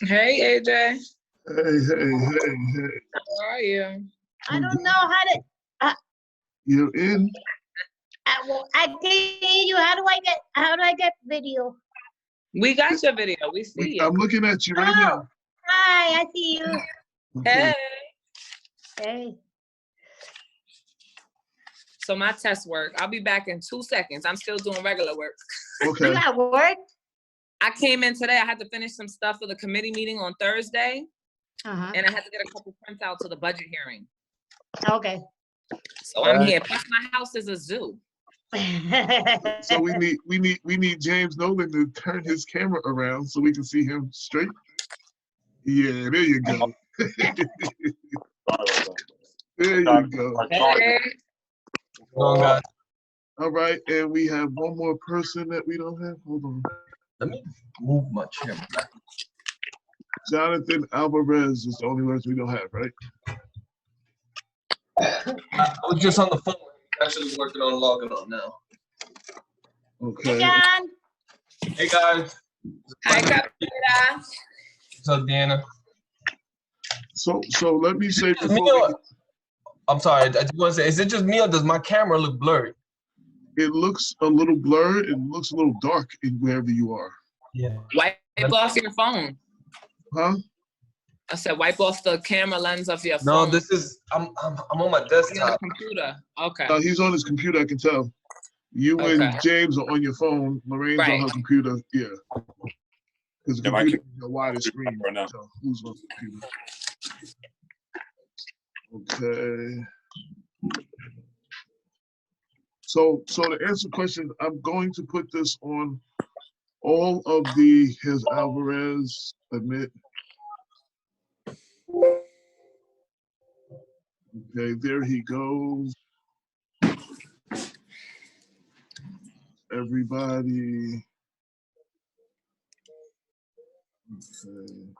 Hey, AJ. Hey. How are you? I don't know how to. You're in. I can't hear you. How do I get video? We got your video. We see you. I'm looking at you right now. Hi, I see you. Hey. Hey. So my test work. I'll be back in 2 seconds. I'm still doing regular work. Okay. You got work? I came in today. I had to finish some stuff for the committee meeting on Thursday. And I had to get a couple printouts to the budget hearing. Okay. So I'm here. Plus my house is a zoo. So we need James Nolan to turn his camera around so we can see him straight. Yeah, there you go. There you go. Hey. All right, and we have one more person that we don't have. Hold on. Let me move my chair back. Jonathan Alvarez is the only words we don't have, right? I was just on the phone. Actually working on logging on now. Okay. Hey, John. Hey guys. Hi, Capita. What's up, Deanna? So let me say Me or, I'm sorry, I just want to say, is it just me or does my camera look blurry? it looks a little blurred. It looks a little dark in wherever you are. Yeah. Wipe off your phone. Huh? I said wipe off the camera lens of your phone. No, this is I'm on my You're on desktop. the computer. Okay. He's on his computer, I can tell. You and James are on your phone. Lorraine's on her computer. Yeah. Because the computer is a wider screen. Right now. So who's on the computer? Okay. So to answer questions, I'm going to put this on all of his Alvarez admit. Okay, there he goes. Everybody. Okay.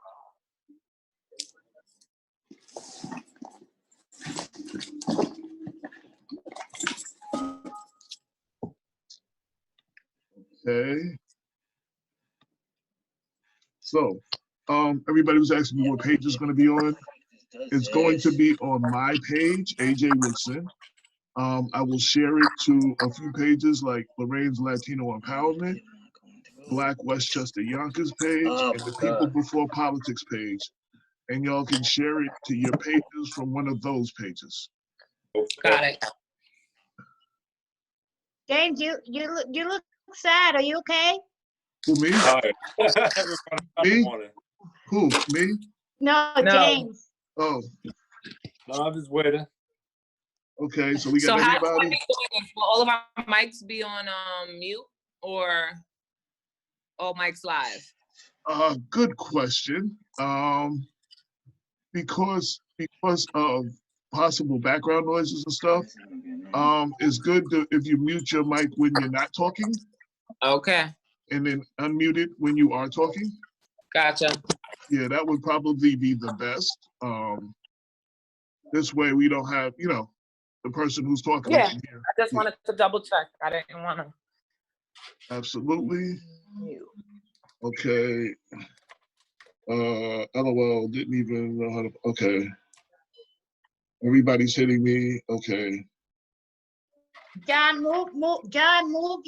Okay. So, everybody was asking me what page is going to be on. It's going to be on my page, AJ Woodson. I will share it to a few pages like Lorraine's Latino Empowerment, Black Westchester Yonkers page, and the People Before Politics page. And y'all can share it to your pages from one of those pages. Got it. James, you look sad. Are you okay? Who, me? Me? Who, me? No, James. Oh. No, I'm just waiting. Okay, so we got everybody. Will all of our mics be on mute or all mics live? Good question. Because of possible background noises and stuff, it's good if you mute your mic when you're not talking. Okay. And then unmute it when you are talking. Gotcha. Yeah, that would probably be the best. This way we don't have, the person who's talking. Yeah, I just wanted to double check. I didn't want to. Absolutely. Okay. LOL, didn't even know how to, okay. Everybody's hitting me, okay. John, move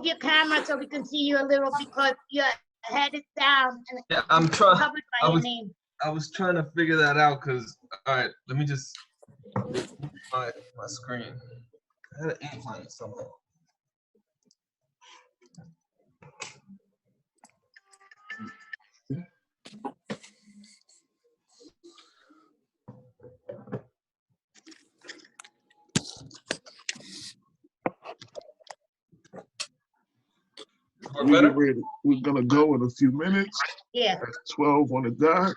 your camera so we can see you a little because your head is down and yeah, I'm trying. covered by your name. I was trying to figure that out because, all right, let me just my screen. I had an incline somewhere. We're gonna go in a few minutes. Yeah. At 12 on the dot.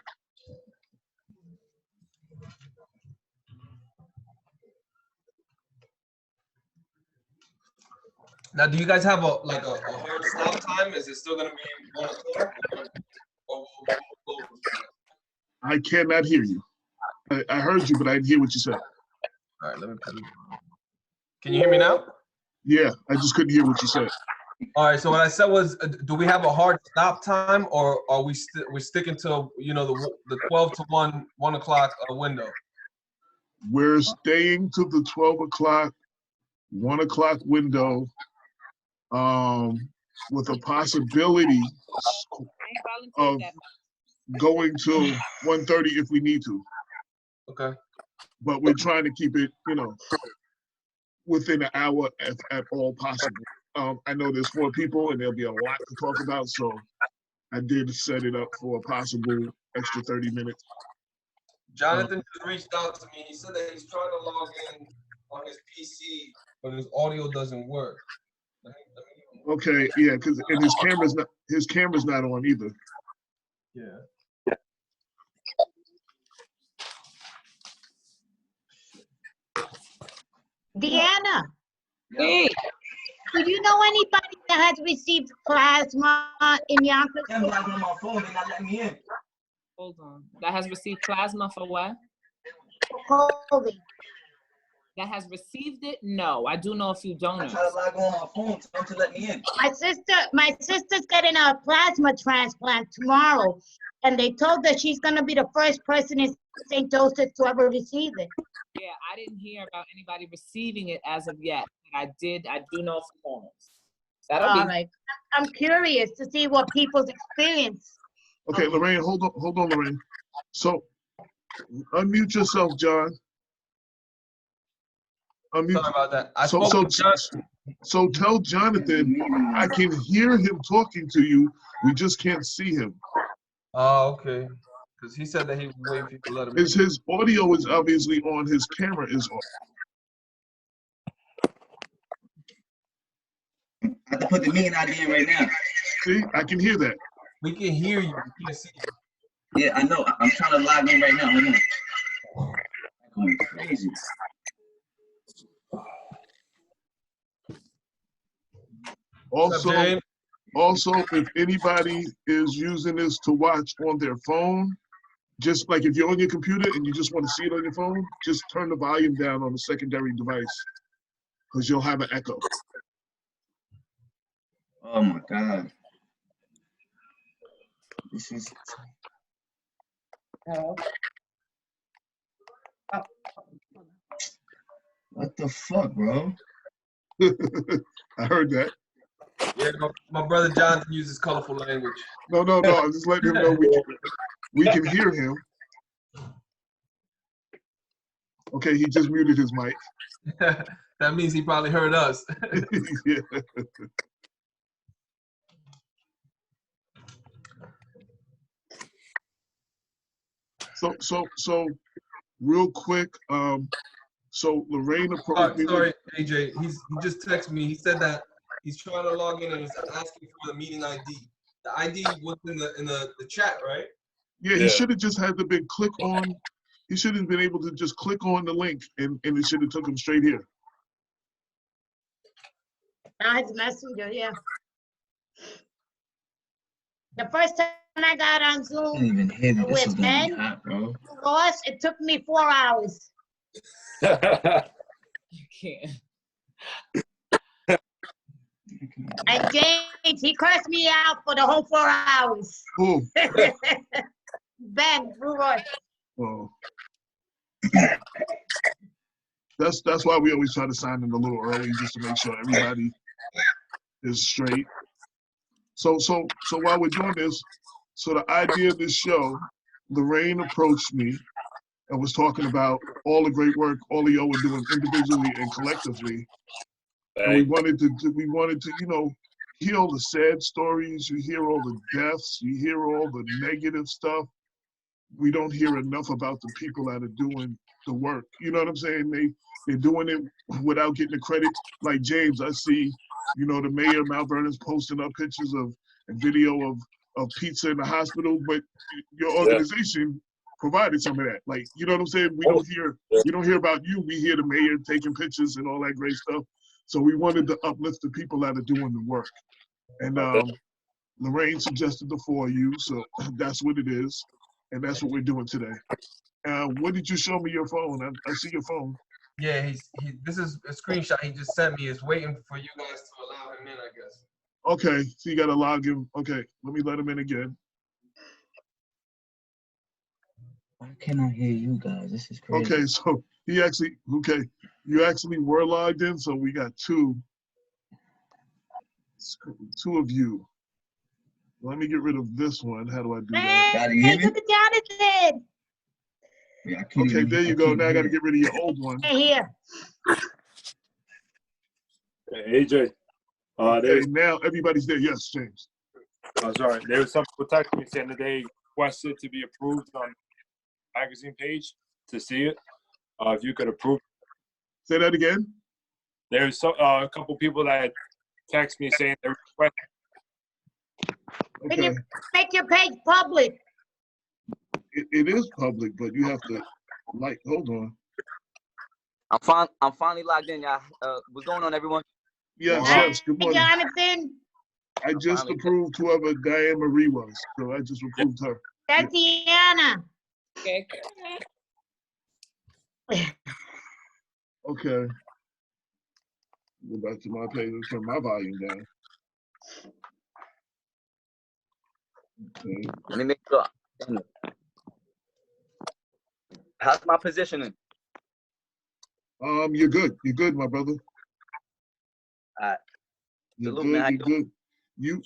Now, do you guys have a hard stop time? Is it still gonna be 1 o'clock? I cannot hear you. I heard you, but I didn't hear what you said. All right, let me put it. Can you hear me now? Yeah, I just couldn't hear what you said. All right, so what I said was, do we have a hard stop time, or are we we're sticking to the 12 to 1 o'clock window? We're staying to the 12 o'clock, 1 o'clock window, with a possibility of going to 1:30 if we need to. Okay. But we're trying to keep it, within an hour at all possible. I know there's 4 people and there'll be a lot to talk about, so I did set it up for a possible extra 30 minutes. Jonathan just reached out to me. He said that he's trying to log in on his PC, but his audio doesn't work. Okay, yeah, and his camera's not on either. Yeah. Deanna. Hey. Do you know anybody that has received plasma in Yonkers? I'm logging on my phone. They're not letting me in. Hold on. That has received plasma for what? COVID. That has received it? No, I do know a few donors. I try to log on my phone. Tell them to let me in. My sister's getting a plasma transplant tomorrow, and they told her she's gonna be the first person in St. Joseph to ever receive it. Yeah, I didn't hear about anybody receiving it as of yet. I do know some donors. All right. I'm curious to see what people's experience. Okay, Lorraine, hold on, Lorraine. So, unmute yourself, John. Sorry about that. So tell Jonathan I can hear him talking to you. We just can't see him. Oh, okay. Because he said that he was waiting for you to let him in. His audio is obviously on. His camera is on. I about to put the meeting ID in right now. See, I can hear that. We can hear you. We can't see you. Yeah, I know. I'm trying to log in right now. Hold on. Going crazy. What's up, Also, James? if anybody is using this to watch on their phone, just like if you're on your computer and you just want to see it on your phone, just turn the volume down on the secondary device because you'll have an echo. Oh my God. This is. What the fuck, bro? I heard that. Yeah, my brother Jonathan uses colorful language. No, I'm just letting him know we can hear him. Okay, he just muted his mic. That means he probably heard us. Yeah. So real quick, so Lorraine approached me. Sorry, AJ. He just texted me. He said that he's trying to log in and is asking for the meeting ID. The ID was in the chat, right? Yeah, he should have just had the big click on. He should have been able to just click on the link and it should have took him straight here. Now his messenger, yeah. The first time I got on I can't Zoom even hear that. This is with gonna Ben be hot, bro. Ross, it took me 4 hours. You can't. And James, he cursed me out for the whole 4 hours. Who? Ben, Ross. Oh. That's why we always try to sign in a little early just to make sure everybody is straight. So while we're doing this, so the idea of this show, Lorraine approached me and was talking about all the great work all of y'all were doing individually and collectively. And we wanted to, you know, hear all the sad stories, you hear all the deaths, you hear all the negative stuff. We don't hear enough about the people that are doing the work. You know what I'm saying? They're doing it without getting the credit. Like James, I see, you know, the mayor of Mount Vernon's posting up pictures of and video of pizza in the hospital, but your organization provided some of that. Like, you know what I'm saying? We don't hear about you. We hear the mayor taking pictures and all that great stuff. So we wanted to uplift the people that are doing the work. And Lorraine suggested the 4 of you, so that's what it is. And that's what we're doing today. What did you show me your phone? I see your phone. Yeah, this is a screenshot he just sent me. Is waiting for you guys to allow him in, I guess. Okay, so you got to log in. Okay, let me let him in again. Why can't I hear you guys? This is crazy. Okay, so you actually were logged in, so we got two of you. Let me get rid of this one. How do I do that? Hey, look at Jonathan. Yeah, I can't Okay, there you go. Now I got to get rid of your old one. Hey, here. Hey, AJ. Okay, now everybody's there. Yes, James. Sorry. There was some people texting me saying that they requested to be approved on the magazine page to see it. If you could approve. Say that again. There's a couple people that text me saying they requested. Can Okay. you make your page public? It is public, but you have to hold on. I'm finally logged in, y'all. What's going on, everyone? Yes, good morning. Jonathan. I just approved whoever Diane Marie was, so I just approved her. Tatiana. Okay. Okay. Go back to my page and turn my volume down. Okay. Let me make sure. How's my positioning? You're good. You're good, my brother. You're Salute, good. man. You're good. You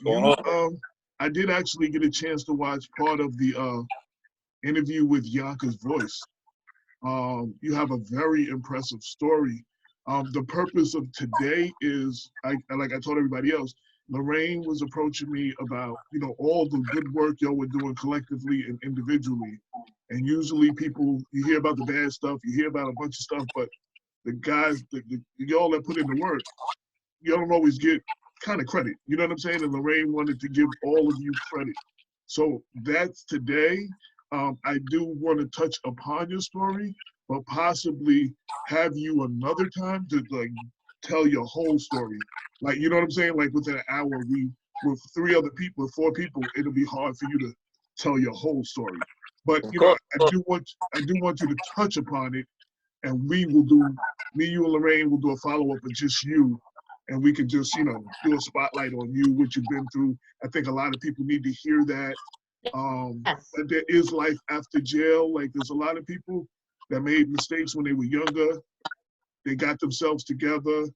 I did actually get a chance to watch part of the interview with Yonkers Voice. You have a very impressive story. The purpose of today is, like I told everybody else, Lorraine was approaching me about, you know, all the good work y'all were doing collectively and individually. And usually people, you hear about the bad stuff, you hear about a bunch of stuff, but the guys, y'all that put in the work, y'all don't always get kind of credit. You know what I'm saying? And Lorraine wanted to give all of you credit. So that's today. I do want to touch upon your story, but possibly have you another time to like tell your whole story. Like, you know what I'm saying? Like within an hour, with 3 other people, 4 people, it'll be hard for you to tell your whole story. But you know, I do want you to touch upon it, and me, you and Lorraine will do a follow-up with just you, and we can just, you know, do a spotlight on you, what you've been through. I think a lot of people need to hear that. That there is life after jail. Like there's a lot of people that made mistakes when they were younger. They got themselves together,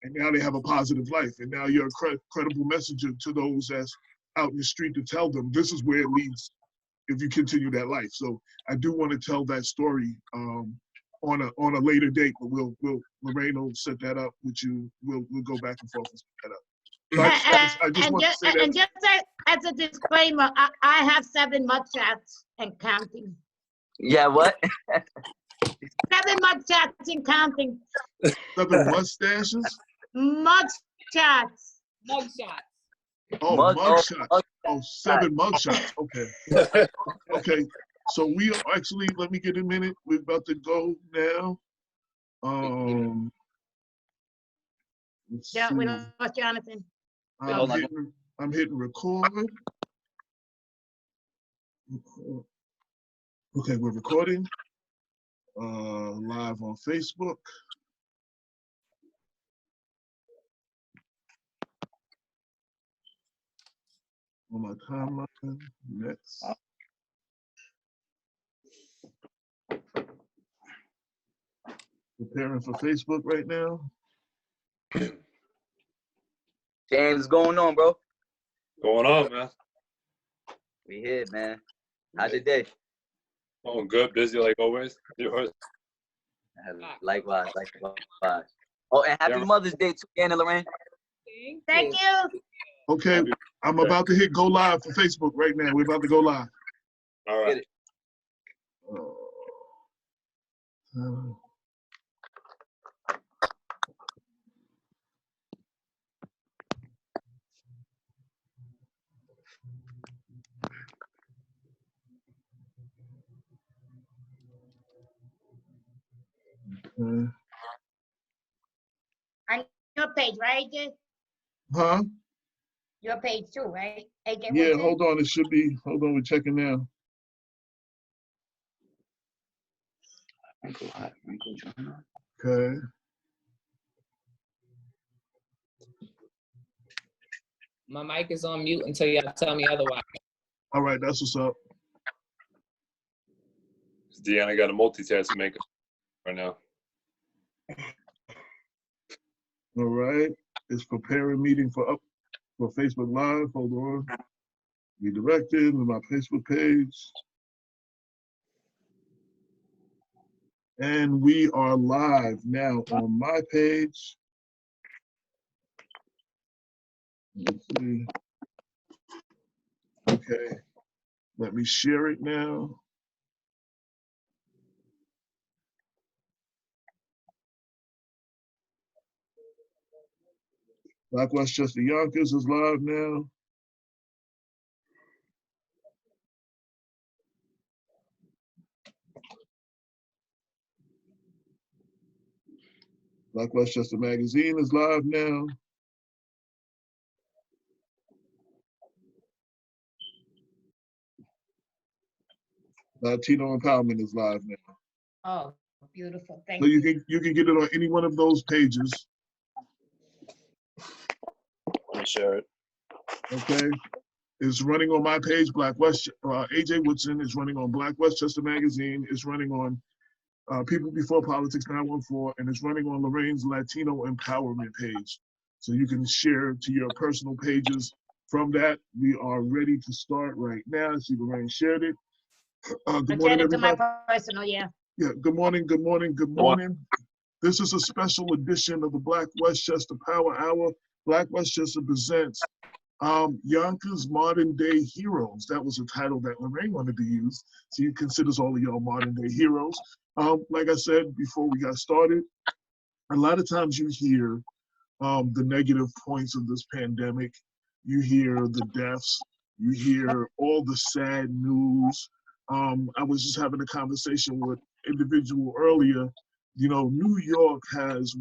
and now they have a positive life. And now you're a credible messenger to those that's out in the street to tell them this is where it leads if you continue that life. So I do want to tell that story on a later date, but Lorraine will set that up with you. We'll go back and forth and set that up. I just want to say that. And just as a disclaimer, I have 7 mugshots and counting. Yeah, what? 7 mugshots and counting. 7 mustaches? Mugshots. Mugshots. Oh, mugshots. Oh, 7 mugshots. Okay. Okay. So we are actually, let me get a minute. We're about to go now. Yeah, we lost Jonathan. I'm hitting record. Okay, we're recording. Live on Facebook. On my timeline. Next. Preparing for Facebook right now. James, what's going on, bro? Going on, man. We here, man. How's your day? Oh, good. Busy like always. Yours? Likewise. Oh, and happy Mother's Day to Anna and Lorraine. Thank you. Okay, I'm about to hit go live for Facebook right now. We're about to go live. All right. On your page, right, AJ? Huh? Your page too, right? AJ, Yeah, hold on. It should be. Hold on, we're checking now. Okay. My mic is on mute until y'all tell me otherwise. All right, that's what's up. Deanna got a multitask maker right now. All right. It's preparing meeting for Facebook Live. Hold on. Redirected to my Facebook page. And we are live now on my page. Let's see. Okay. Let me share it now. Black Westchester Yonkers is live now. Black Westchester Magazine is live now. Latino Empowerment is live now. Oh, beautiful. Thank you. So you can get it on any one of those pages. Let me share it. Okay. It's running on my page, AJ Woodson is running on Black Westchester Magazine. It's running on People Before Politics 914, and it's running on Lorraine's Latino Empowerment page. So you can share to your personal pages. From that, we are ready to start right now. See, Lorraine shared it. Good morning, everybody. To my personal, yeah. Yeah, good morning. This is a special edition of the Black Westchester Power Hour. Black Westchester presents Yonkers Modern Day Heroes. That was a title that Lorraine wanted to use. She considers all of y'all modern day heroes. Like I said before we got started, a lot of times you hear the negative points of this pandemic. You hear the deaths. You hear all the sad news. I was just having a conversation with an individual earlier. You know, New York has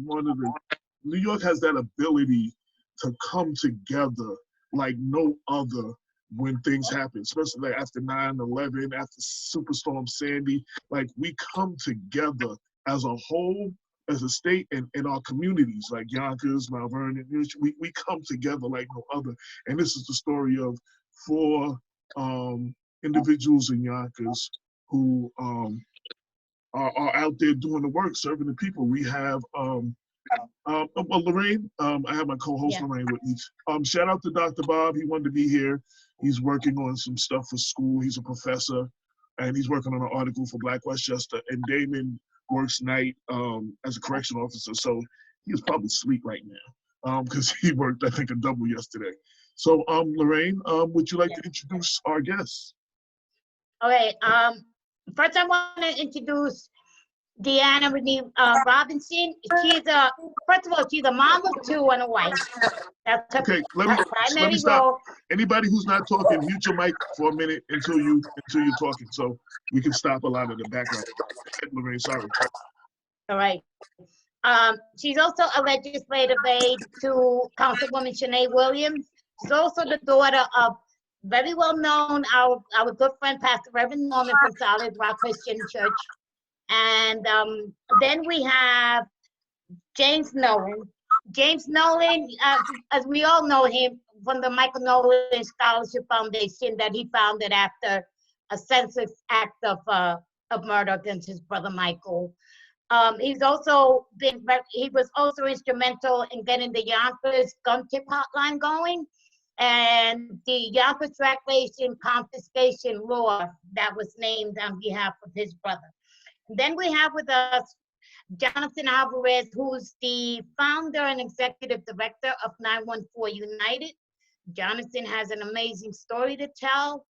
that ability to come together like no other when things happen, especially like after 9/11, after Superstorm Sandy. Like, we come together as a whole, as a state, and in our communities, like Yonkers, Mount Vernon. We come together like no other. And this is the story of 4 individuals in Yonkers who are out there doing the work, serving the people. We have Lorraine, I have my co-host Lorraine with me. Shout out to Dr. Bob. He wanted to be here. He's working on some stuff for school. He's a professor, and he's working on an article for Black Westchester. And Damon works night as a correction officer, so he's probably asleep right now because he worked, I think, a double yesterday. So, Lorraine, would you like to introduce our guests? Okay. First, I want to introduce Deanna Renee Robinson. First of all, she's a mom of 2 and a wife. That's her, okay, let me stop. Anybody who's not talking, mute your mic for a minute until you're talking, so we can stop a lot of the background. Lorraine, sorry. All right. She's also a legislative aide to Councilwoman Shanae Williams. She's also the daughter of very well known, our good friend, Pastor Reverend Norman from Solid Rock Christian Church. And then we have James Nolan. James Nolan, as we all know him from the Michael Nolan Scholarship Foundation that he founded after a senseless act of murder against his brother Michael. He was also instrumental in getting the Yonkers gun tip hotline going, and the Yonkers Tracklation Confiscation Law that was named on behalf of his brother. Then we have with us Jonathan Alvarez, who's the founder and executive director of 914 United. Jonathan has an amazing story to tell.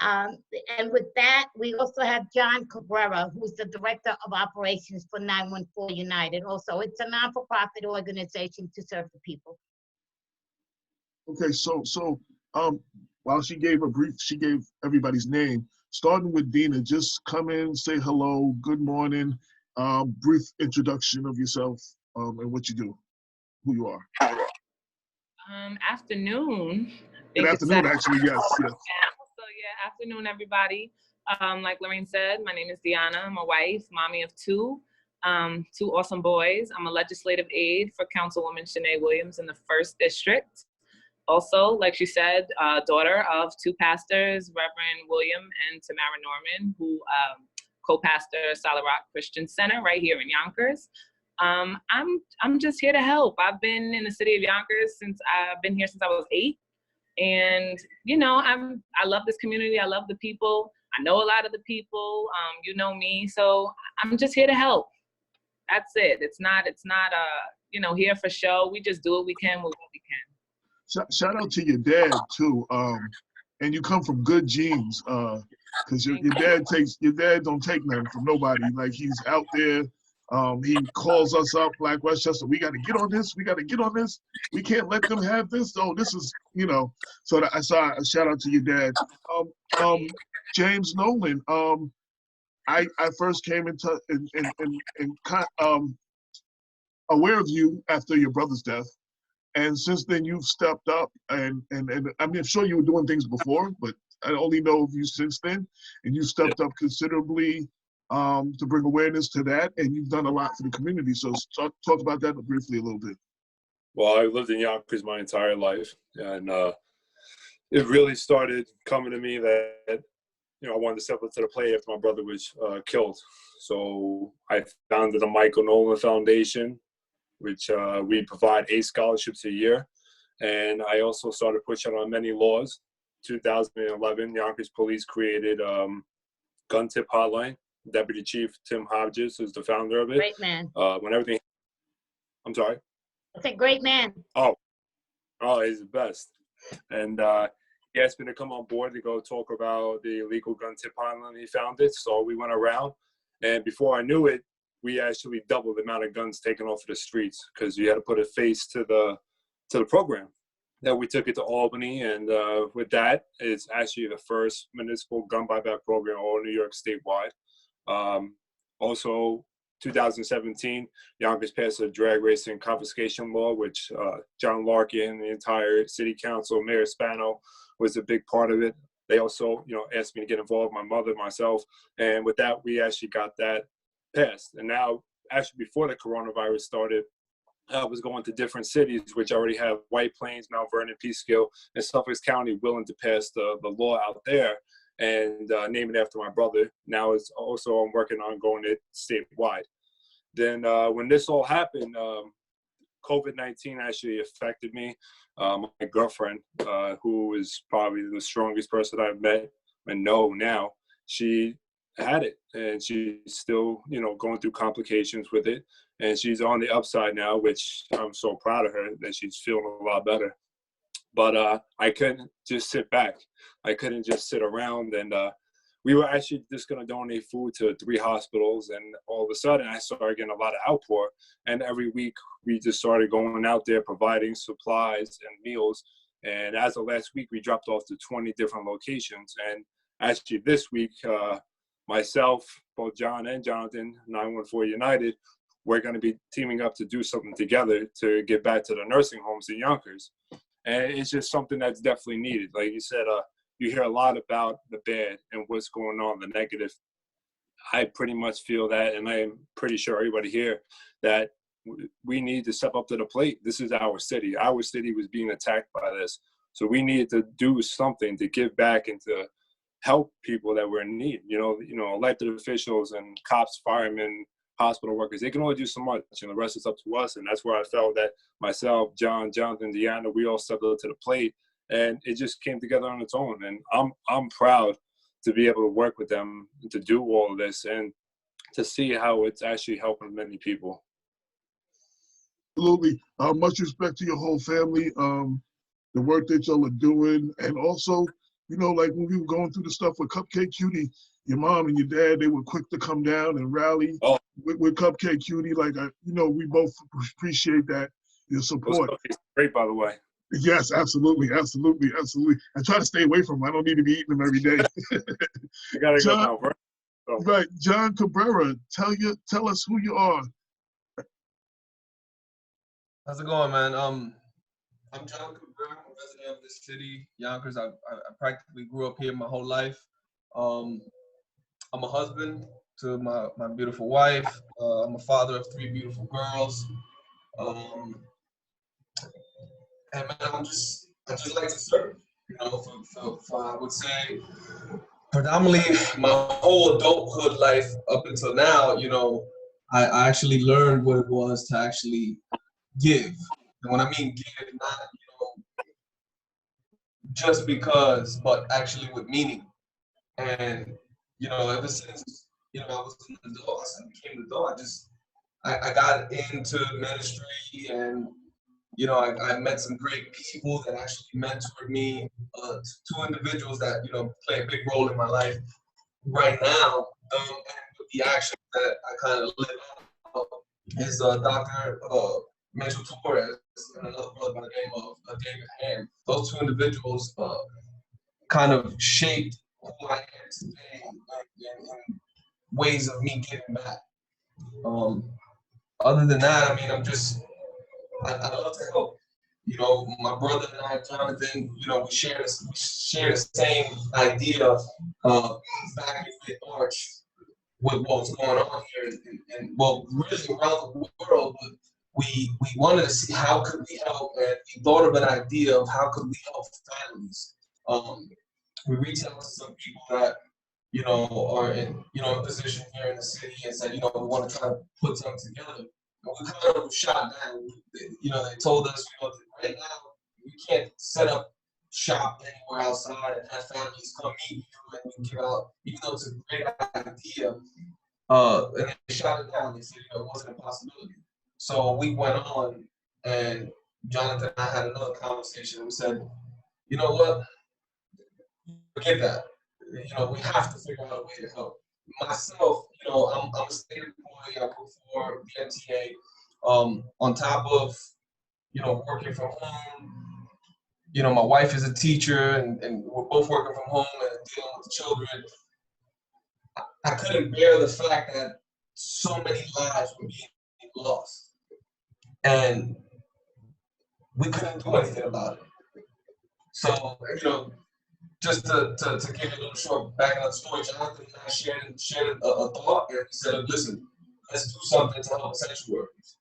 And with that, we also have John Cabrera, who's the director of operations for 914 United. Also, it's a non-for-profit organization to serve the people. Okay, so while she gave everybody's name. Starting with Dina, just come in, say hello, good morning, brief introduction of yourself and what you do, who you are. Afternoon. Good afternoon, actually, yes. So yeah, afternoon, everybody. Like Lorraine said, my name is Deanna. I'm a wife, mommy of 2 awesome boys. I'm a legislative aide for Councilwoman Shanae Williams in the 1st District. Also, like she said, daughter of 2 pastors, Reverend William and Tamara Norman, who co-pastor Solid Rock Christian Center right here in Yonkers. I'm just here to help. I've been in the city of Yonkers since I was 8. And, you know, I love this community. I love the people. I know a lot of the people. You know me. So I'm just here to help. That's it. It's not you know, here for show. We just do what we can with what we can. Shout out to your dad too, and you come from good genes, because your dad don't take nothing from nobody. Like, he's out there, he calls us up, Black Westchester, we got to get on this, we can't let them have this. Oh, this is, you know. So I saw a shout out to your dad. James Nolan, I first came into aware of you after your brother's death. And since then, you've stepped up, and I mean, I'm sure you were doing things before, but I only know of you since then. And you stepped up considerably to bring awareness to that, and you've done a lot for the community. So talk about that briefly a little bit. Well, I lived in Yonkers my entire life, and it really started coming to me that, you know, I wanted to step up to the plate after my brother was killed. So I founded the Michael Nolan Foundation, which we provide 8 scholarships a year. And I also started pushing on many laws. 2011, Yonkers Police created Gun Tip Hotline. Deputy Chief Tim Hodges is the founder of it. Great man. I'm sorry? That's a great man. Oh, he's the best. And he asked me to come on board to go talk about the illegal gun tip hotline he founded. So we went around, and before I knew it, we actually doubled the amount of guns taken off of the streets because you had to put a face to the program. That we took it to Albany, and with that, it's actually the first municipal gun buyback program all New York statewide. Also, 2017, Yonkers passed a drag racing confiscation law, which John Larkin, the entire city council, Mayor Spano was a big part of it. They also, asked me to get involved, my mother, myself, and with that, we actually got that passed. And now, actually, before the coronavirus started, I was going to different cities, which already have White Plains, Mount Vernon, Peekskill, and Suffolk County willing to pass the law out there and name it after my brother. Now it's also I'm working on going it statewide. Then when this all happened, COVID-19 actually affected me. My girlfriend, who is probably the strongest person I've met and know now, she had it, and she's still, going through complications with it. And she's on the upside now, which I'm so proud of her that she's feeling a lot better. But I couldn't just sit back. I couldn't just sit around. And we were actually just going to donate food to 3 hospitals. And all of a sudden, I started getting a lot of outpour. And every week, we just started going out there, providing supplies and meals. And as of last week, we dropped off to 20 different locations. And actually this week, myself, both John and Jonathan, 914 United, we're going to be teaming up to do something together to get back to the nursing homes in Yonkers. And it's just something that's definitely needed. Like you said, you hear a lot about the bad and what's going on, the negative. I pretty much feel that, and I am pretty sure everybody here, that we need to step up to the plate. This is our city. Our city was being attacked by this. So we needed to do something to give back and to help people that were in need. Elected officials and cops, firemen, hospital workers, they can only do so much, and the rest is up to us. And that's where I felt that myself, John, Jonathan, Deanna, we all stepped up to the plate, and it just came together on its own. And I'm proud to be able to work with them to do all of this and to see how it's actually helping many people. Absolutely. Much respect to your whole family, the work that y'all are doing, and also, like when we were going through the stuff with Cupcake Cutie, your mom and your dad, they were quick to come down and rally with Cupcake Cutie. Like, we both appreciate that, your support. It's great, by the way. Yes, absolutely. I try to stay away from them. I don't need to be eating them every day. You gotta go now, bro. Right, John Cabrera, tell us who you are. How's it going, man? I'm John Cabrera, I'm a resident of this city, Yonkers. I practically grew up here my whole life. I'm a husband to my beautiful wife. I'm a father of 3 beautiful girls. And man, I just like to serve. For I would say, predominantly my whole adulthood life up until now, I actually learned what it was to actually give. And when I mean give, not just because, but actually with meaning. And ever since I was an adult, I became an adult. I got into ministry, and I met some great people that actually mentored me. 2 individuals that play a big role in my life right now, and with the action that I kind of live out is Dr. Mitchell Torres and another brother by the name of David Ham. Those 2 individuals kind of shaped who I am today in ways of me giving back. Other than that, I mean, I love to help. My brother and I, Jonathan, we share the same idea back in mid-March with what's going on here, and well, really around the world. But we wanted to see how could we help, and we thought of an idea of how could we help families. We reached out to some people that are in a position here in the city and said, we want to try to put something together. And we kind of shot down. They told us, that right now we can't set up shop anywhere outside and have families come meet you and give out, even though it's a great idea. And they shot it down. They said, it wasn't a possibility. So we went on, and Jonathan and I had another conversation, and we said, you know what? Forget that. We have to figure out a way to help. Myself, I'm a state employee. I work for the MTA. On top of, working from home, my wife is a teacher, and we're both working from home and dealing with the children. I couldn't bear the fact that so many lives were being lost, and we couldn't do anything about it. So, just to give you a little short back on the story, Jonathan and I shared a thought, and we said, listen, let's do something to help essential workers.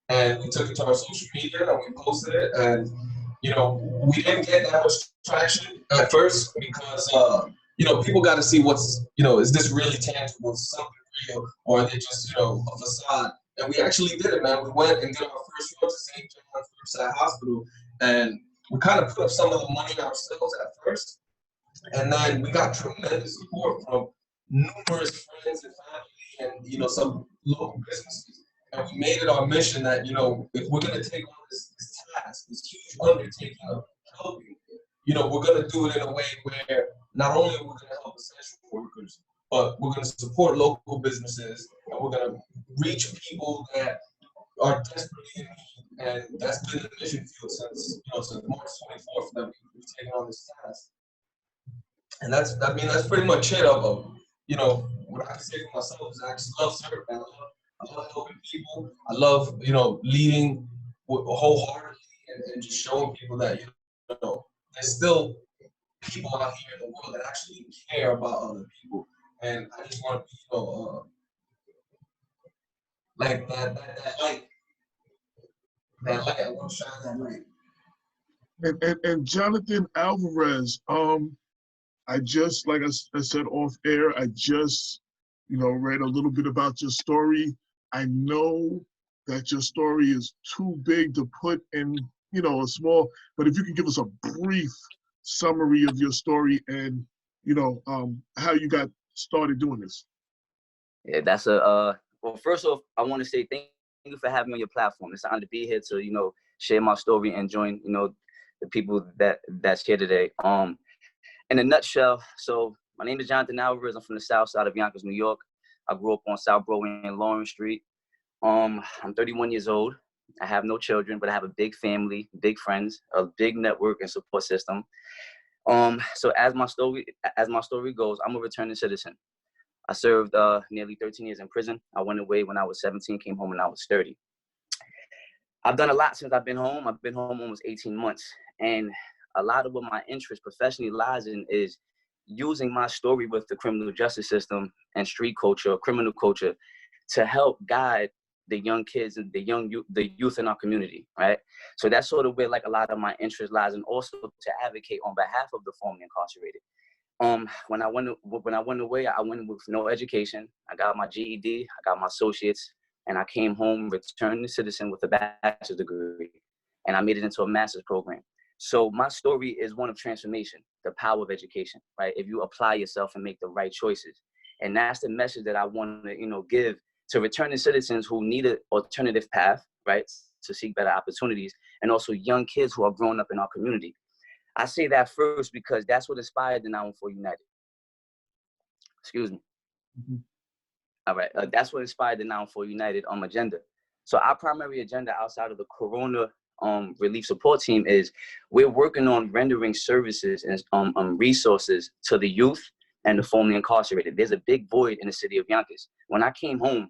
And we took it to our social media and we posted it, and we didn't get that much traction at first because people got to see what's is this really tangible, is something real, or are they just a facade? And we actually did it, man. We went and did our first run to St. John's Riverside Hospital, and we kind of put up some of the money ourselves at first, and then we got tremendous support from numerous friends and family, and some local businesses. And we made it our mission that, if we're going to take on this task, this huge undertaking of helping, we're going to do it in a way where not only are we going to help essential workers, but we're going to support local businesses, and we're going to reach people that are desperately in need. And that's been the mission field since March 24th that we've taken on this task. And that's pretty much it of what I can say for myself is I just love serving. I love helping people. I love, leading wholeheartedly and just showing people that, there's still people out here in the world that actually care about other people. And I just want to be, like that light. That light, I want to shine that light. And Jonathan Alvarez, I just, like I said off air, I just, read a little bit about your story. I know that your story is too big to put in, a small, but if you could give us a brief summary of your story and, how you got started doing this. Yeah, that's well, first off, I want to say thank you for having me on your platform. It's an honor to be here to, share my story and join, the people that's here today. In a nutshell, so my name is Jonathan Alvarez. I'm from the south side of Yonkers, New York. I grew up on South Broadway and Lawrence Street. I'm 31 years old. I have no children, but I have a big family, big friends, a big network and support system. So as my story goes, I'm a returning citizen. I served nearly 13 years in prison. I went away when I was 17, came home when I was 30. I've done a lot since I've been home. I've been home almost 18 months. And a lot of what my interest professionally lies in is using my story with the criminal justice system and street culture, criminal culture, to help guide the young kids and the youth in our community, right? So that's sort of where like a lot of my interest lies, and also to advocate on behalf of the formerly incarcerated. When I went away, I went with no education. I got my GED, I got my associates, and I came home returned citizen with a bachelor's degree, and I made it into a master's program. So my story is one of transformation, the power of education, right? If you apply yourself and make the right choices. And that's the message that I want to, give to returning citizens who need an alternative path, right, to seek better opportunities, and also young kids who are growing up in our community. I say that first because that's what inspired the 914 United. Excuse me. Mm-hmm. All right, that's what inspired the 914 United agenda. So our primary agenda outside of the Corona relief support team is we're working on rendering services and resources to the youth and the formerly incarcerated. There's a big void in the city of Yonkers. When I came home,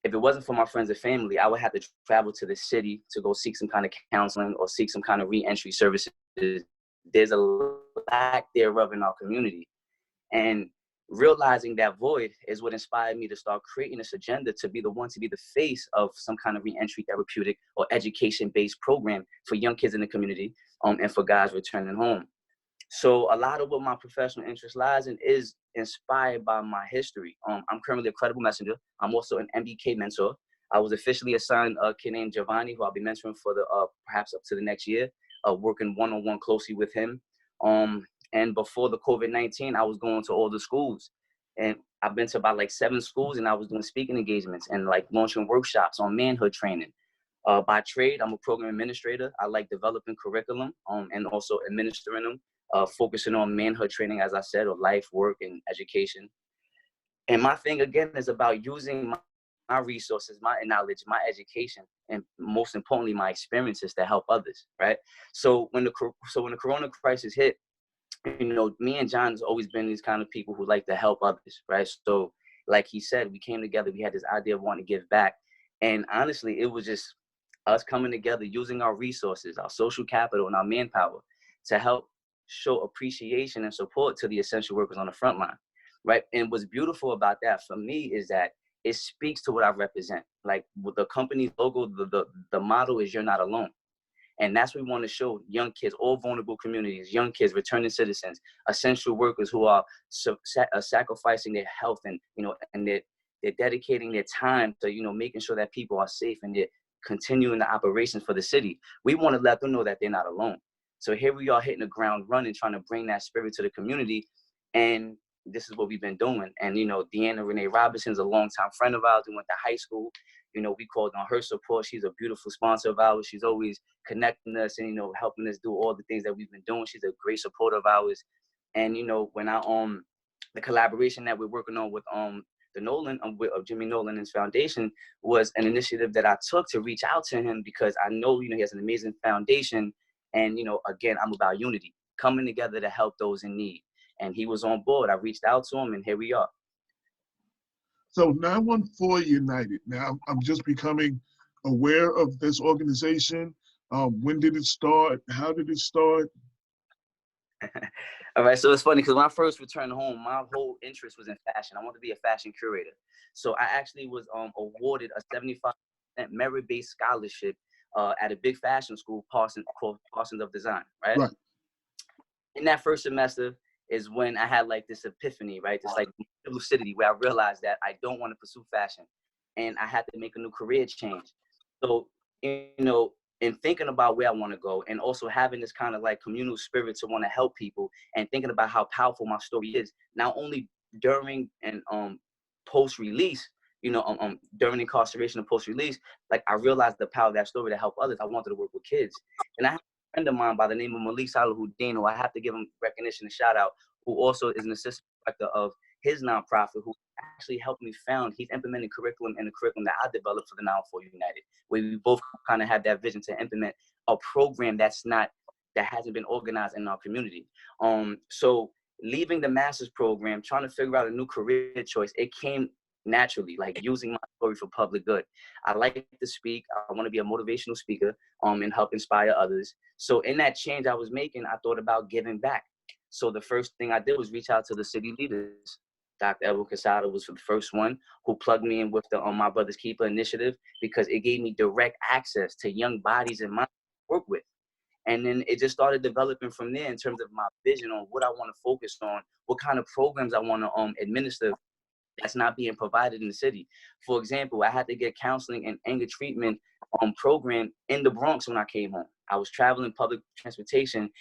if it wasn't for my friends and family, I would have to travel to the city to go seek some kind of counseling or seek some kind of re-entry services. There's a lack thereof in our community. And realizing that void is what inspired me to start creating this agenda to be the face of some kind of re-entry therapeutic or education-based program for young kids in the community and for guys returning home. So a lot of what my professional interest lies in is inspired by my history. I'm currently a credible messenger. I'm also an MBK mentor. I was officially assigned a kid named Giovanni, who I'll be mentoring for the perhaps up to the next year, working one-on-one closely with him. And before the COVID-19, I was going to all the schools. And I've been to about like 7 schools, and I was doing speaking engagements and like launching workshops on manhood training. By trade, I'm a program administrator. I like developing curriculum and also administering them. Focusing on manhood training, as I said, or life, work, and education. And my thing, again, is about using my resources, my knowledge, my education, and most importantly, my experiences to help others, right? So when the Corona crisis hit, you know, me and John has always been these kind of people who like to help others, right? So like he said, we came together, we had this idea of wanting to give back. And honestly, it was just us coming together, using our resources, our social capital and our manpower to help show appreciation and support to the essential workers on the front line, right? And what's beautiful about that for me is that it speaks to what I represent. Like with the company's logo, the motto is "You're not alone." And that's what we want to show young kids, all vulnerable communities, young kids, returning citizens, essential workers who are sacrificing their health and, you know, and they're dedicating their time to, you know, making sure that people are safe and they're continuing the operations for the city. We want to let them know that they're not alone. So here we are hitting the ground running, trying to bring that spirit to the community. And this is what we've been doing. And, you know, Deanna Renee Robinson's a longtime friend of ours. We went to high school. You know, we called on her support. She's a beautiful sponsor of ours. She's always connecting us and, you know, helping us do all the things that we've been doing. She's a great supporter of ours. And, you know, when the collaboration that we're working on with the Nolan, with Jimmy Nolan's foundation was an initiative that I took to reach out to him because I know, you know, he has an amazing foundation. And, you know, again, I'm about unity, coming together to help those in need. And he was on board. I reached out to him and here we are. So 914 United. Now I'm just becoming aware of this organization. When did it start? How did it start? All right, so it's funny because when I first returned home, my whole interest was in fashion. I wanted to be a fashion curator. So I actually was awarded a 75% merit-based scholarship at a big fashion school, Parsons of Design, right? Right. In that first semester is when I had like this epiphany, right? This like lucidity where I realized that I don't want to pursue fashion and I had to make a new career change. So, you know, in thinking about where I want to go and also having this kind of like communal spirit to want to help people and thinking about how powerful my story is, not only during and post-release, you know, during incarceration and post-release, like I realized the power of that story to help others. I wanted to work with kids. And I have a friend of mine by the name of Malik Salahuddin, who I have to give him recognition and shout out, who also is an assistant director of his nonprofit, who actually helped me found, he's implementing curriculum in the curriculum that I developed for the 914 United, where we both kind of had that vision to implement a program that hasn't been organized in our community. So leaving the master's program, trying to figure out a new career choice, it came naturally, like using my story for public good. I like to speak. I want to be a motivational speaker and help inspire others. So in that change I was making, I thought about giving back. So the first thing I did was reach out to the city leaders. Dr. Edward Casada was the first one who plugged me in with the My Brother's Keeper initiative because it gave me direct access to young bodies in my work with. And then it just started developing from there in terms of my vision on what I want to focus on, what kind of programs I want to administer that's not being provided in the city. For example, I had to get counseling and anger treatment program in the Bronx when I came home. I was traveling public transportation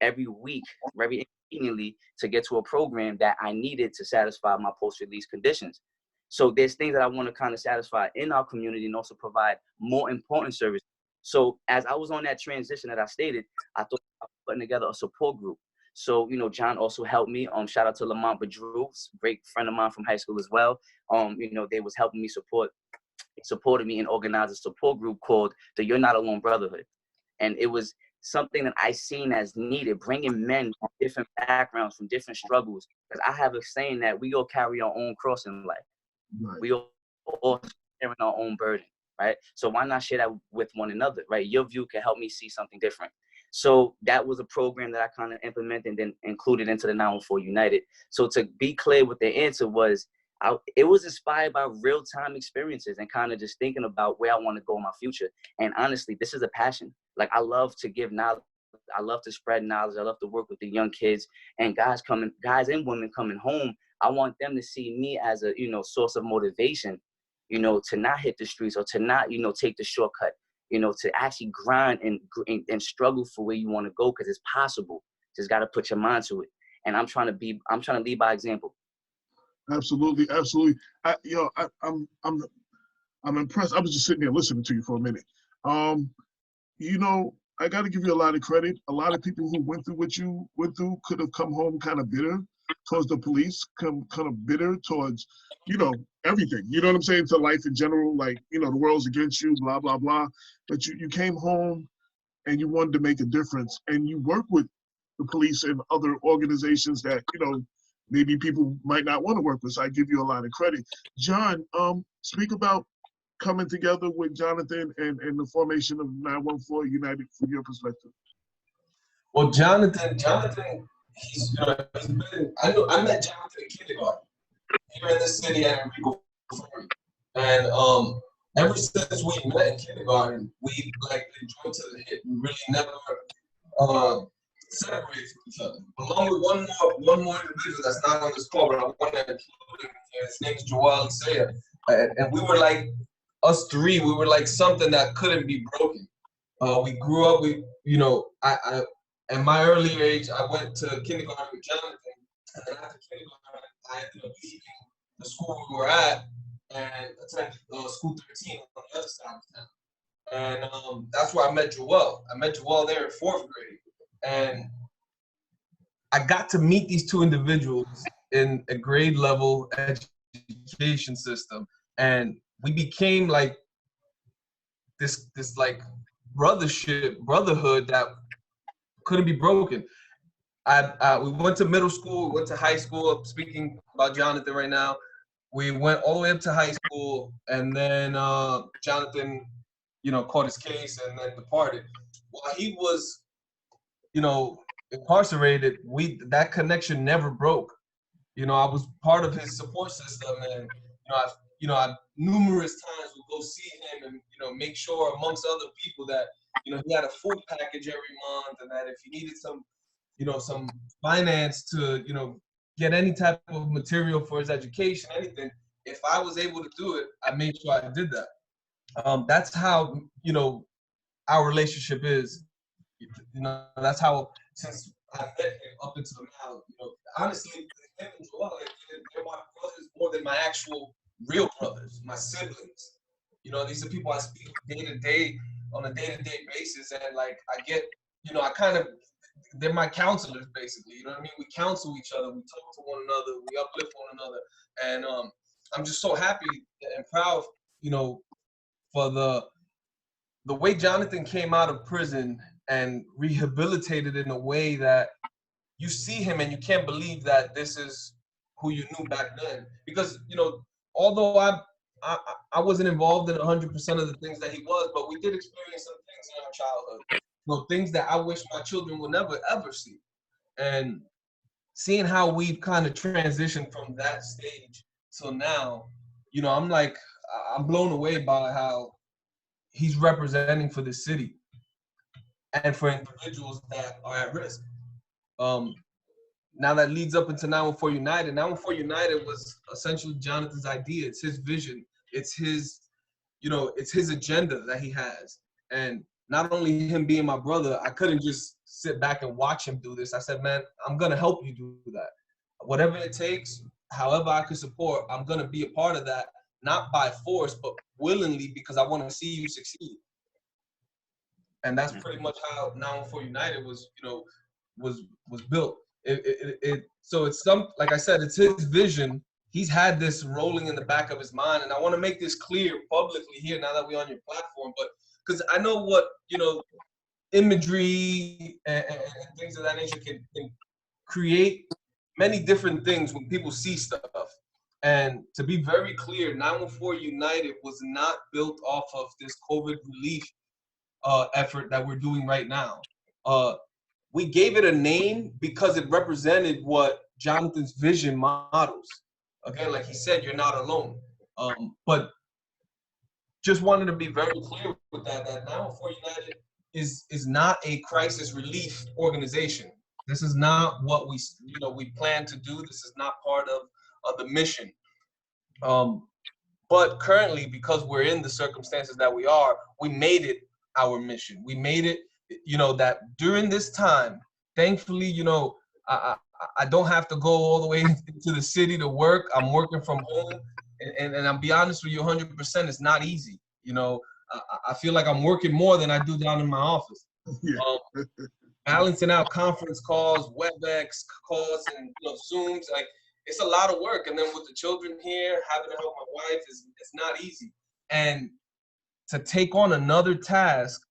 every week, very inconveniently, to get to a program that I needed to satisfy my post-release conditions. So there's things that I want to kind of satisfy in our community and also provide more important services. So as I was on that transition that I stated, I thought about putting together a support group. So, you know, John also helped me. Shout out to Lamont Badru, great friend of mine from high school as well. You know, they was helping me supported me and organized a support group called the You're Not Alone Brotherhood. And it was something that I seen as needed, bringing men from different backgrounds, from different struggles. Because I have a saying that we all carry our own cross in life. Right. We all carrying our own burden, right? So why not share that with one another, right? Your view can help me see something different. So that was a program that I kind of implemented and then included into the 914 United. So to be clear what the answer was, it was inspired by real-time experiences and kind of just thinking about where I want to go in my future. And honestly, this is a passion. Like, I love to give knowledge. I love to spread knowledge. I love to work with the young kids and guys and women coming home. I want them to see me as a, you know, source of motivation, you know, to not hit the streets or to not, you know, take the shortcut, you know, to actually grind and struggle for where you want to go, because it's possible. Just got to put your mind to it. And I'm trying to lead by example. Absolutely, absolutely. I'm impressed. I was just sitting there listening to you for a minute. You know, I got to give you a lot of credit. A lot of people who went through what you went through could have come home kind of bitter. towards the police, kind of bitter towards, everything. You know what I'm saying? To life in general, like, the world's against you, blah, blah, blah. But you came home and you wanted to make a difference, and you work with the police and other organizations that, maybe people might not want to work with. So I give you a lot of credit. John, speak about coming together with Jonathan and the formation of 914 United from your perspective. Well, Jonathan, he's been, I met Jonathan in kindergarten here in this city at Enrico, and ever since we met in kindergarten, we like been joined to the hip. We really never separated from each other. Along with one more individual that's not on this call, but I want to include him. His name's Joel Isaiah, and we were like us three. We were like something that couldn't be broken. We grew up. I at my early age, I went to kindergarten with Jonathan, and then after kindergarten, I ended up leaving the school we were at and attended school 13 on the other side of town. And that's where I met Joel. I met Joel there in 4th grade. And I got to meet these two individuals in a grade level education system. And we became like this like brotherhood that couldn't be broken. We went to middle school, we went to high school. I'm speaking about Jonathan right now. We went all the way up to high school, and then Jonathan, caught his case and then departed. While he was, incarcerated, that connection never broke. I was part of his support system, and I numerous times would go see him and make sure amongst other people that he had a food package every month, and that if he needed some finance to get any type of material for his education, anything, if I was able to do it, I made sure I did that. That's how our relationship is. That's how, since I met him up until now, honestly, him and Joel, they're my brothers more than my actual real brothers, my siblings. These are people I speak day to day on a day-to-day basis, and like I get, they're my counselors basically. You know what I mean? We counsel each other, we talk to one another, we uplift one another, and I'm just so happy and proud, for the way Jonathan came out of prison and rehabilitated in a way that you see him and you can't believe that this is who you knew back then. Because although I wasn't involved in 100% of the things that he was, but we did experience some things in our childhood, things that I wish my children would never ever see. And seeing how we've kind of transitioned from that stage till now, I'm blown away by how he's representing for the city and for individuals that are at risk. Now that leads up into 914 United. 914 United was essentially Jonathan's idea. It's his vision. It's his, it's his agenda that he has. And not only him being my brother, I couldn't just sit back and watch him do this. I said, man, I'm going to help you do that. Whatever it takes, however I can support, I'm going to be a part of that, not by force, but willingly, because I want to see you succeed. And that's pretty much how 914 United was, was built. So it's like I said, it's his vision. He's had this rolling in the back of his mind, and I want to make this clear publicly here now that we're on your platform. But because I know what imagery and things of that nature can create many different things when people see stuff. And to be very clear, 914 United was not built off of this COVID relief effort that we're doing right now. We gave it a name because it represented what Jonathan's vision models. Again, like he said, you're not alone. But just wanted to be very clear with that 914 United is not a crisis relief organization. This is not what we plan to do. This is not part of the mission. But currently, because we're in the circumstances that we are, we made it our mission. We made it, that during this time, thankfully, I don't have to go all the way into the city to work. I'm working from home, and I'll be honest with you, 100%, it's not easy. I feel like I'm working more than I do down in my office. balancing out conference calls, WebEx calls, and Zooms. Like, it's a lot of work. And then with the children here, having to help my wife is not easy. And to take on another task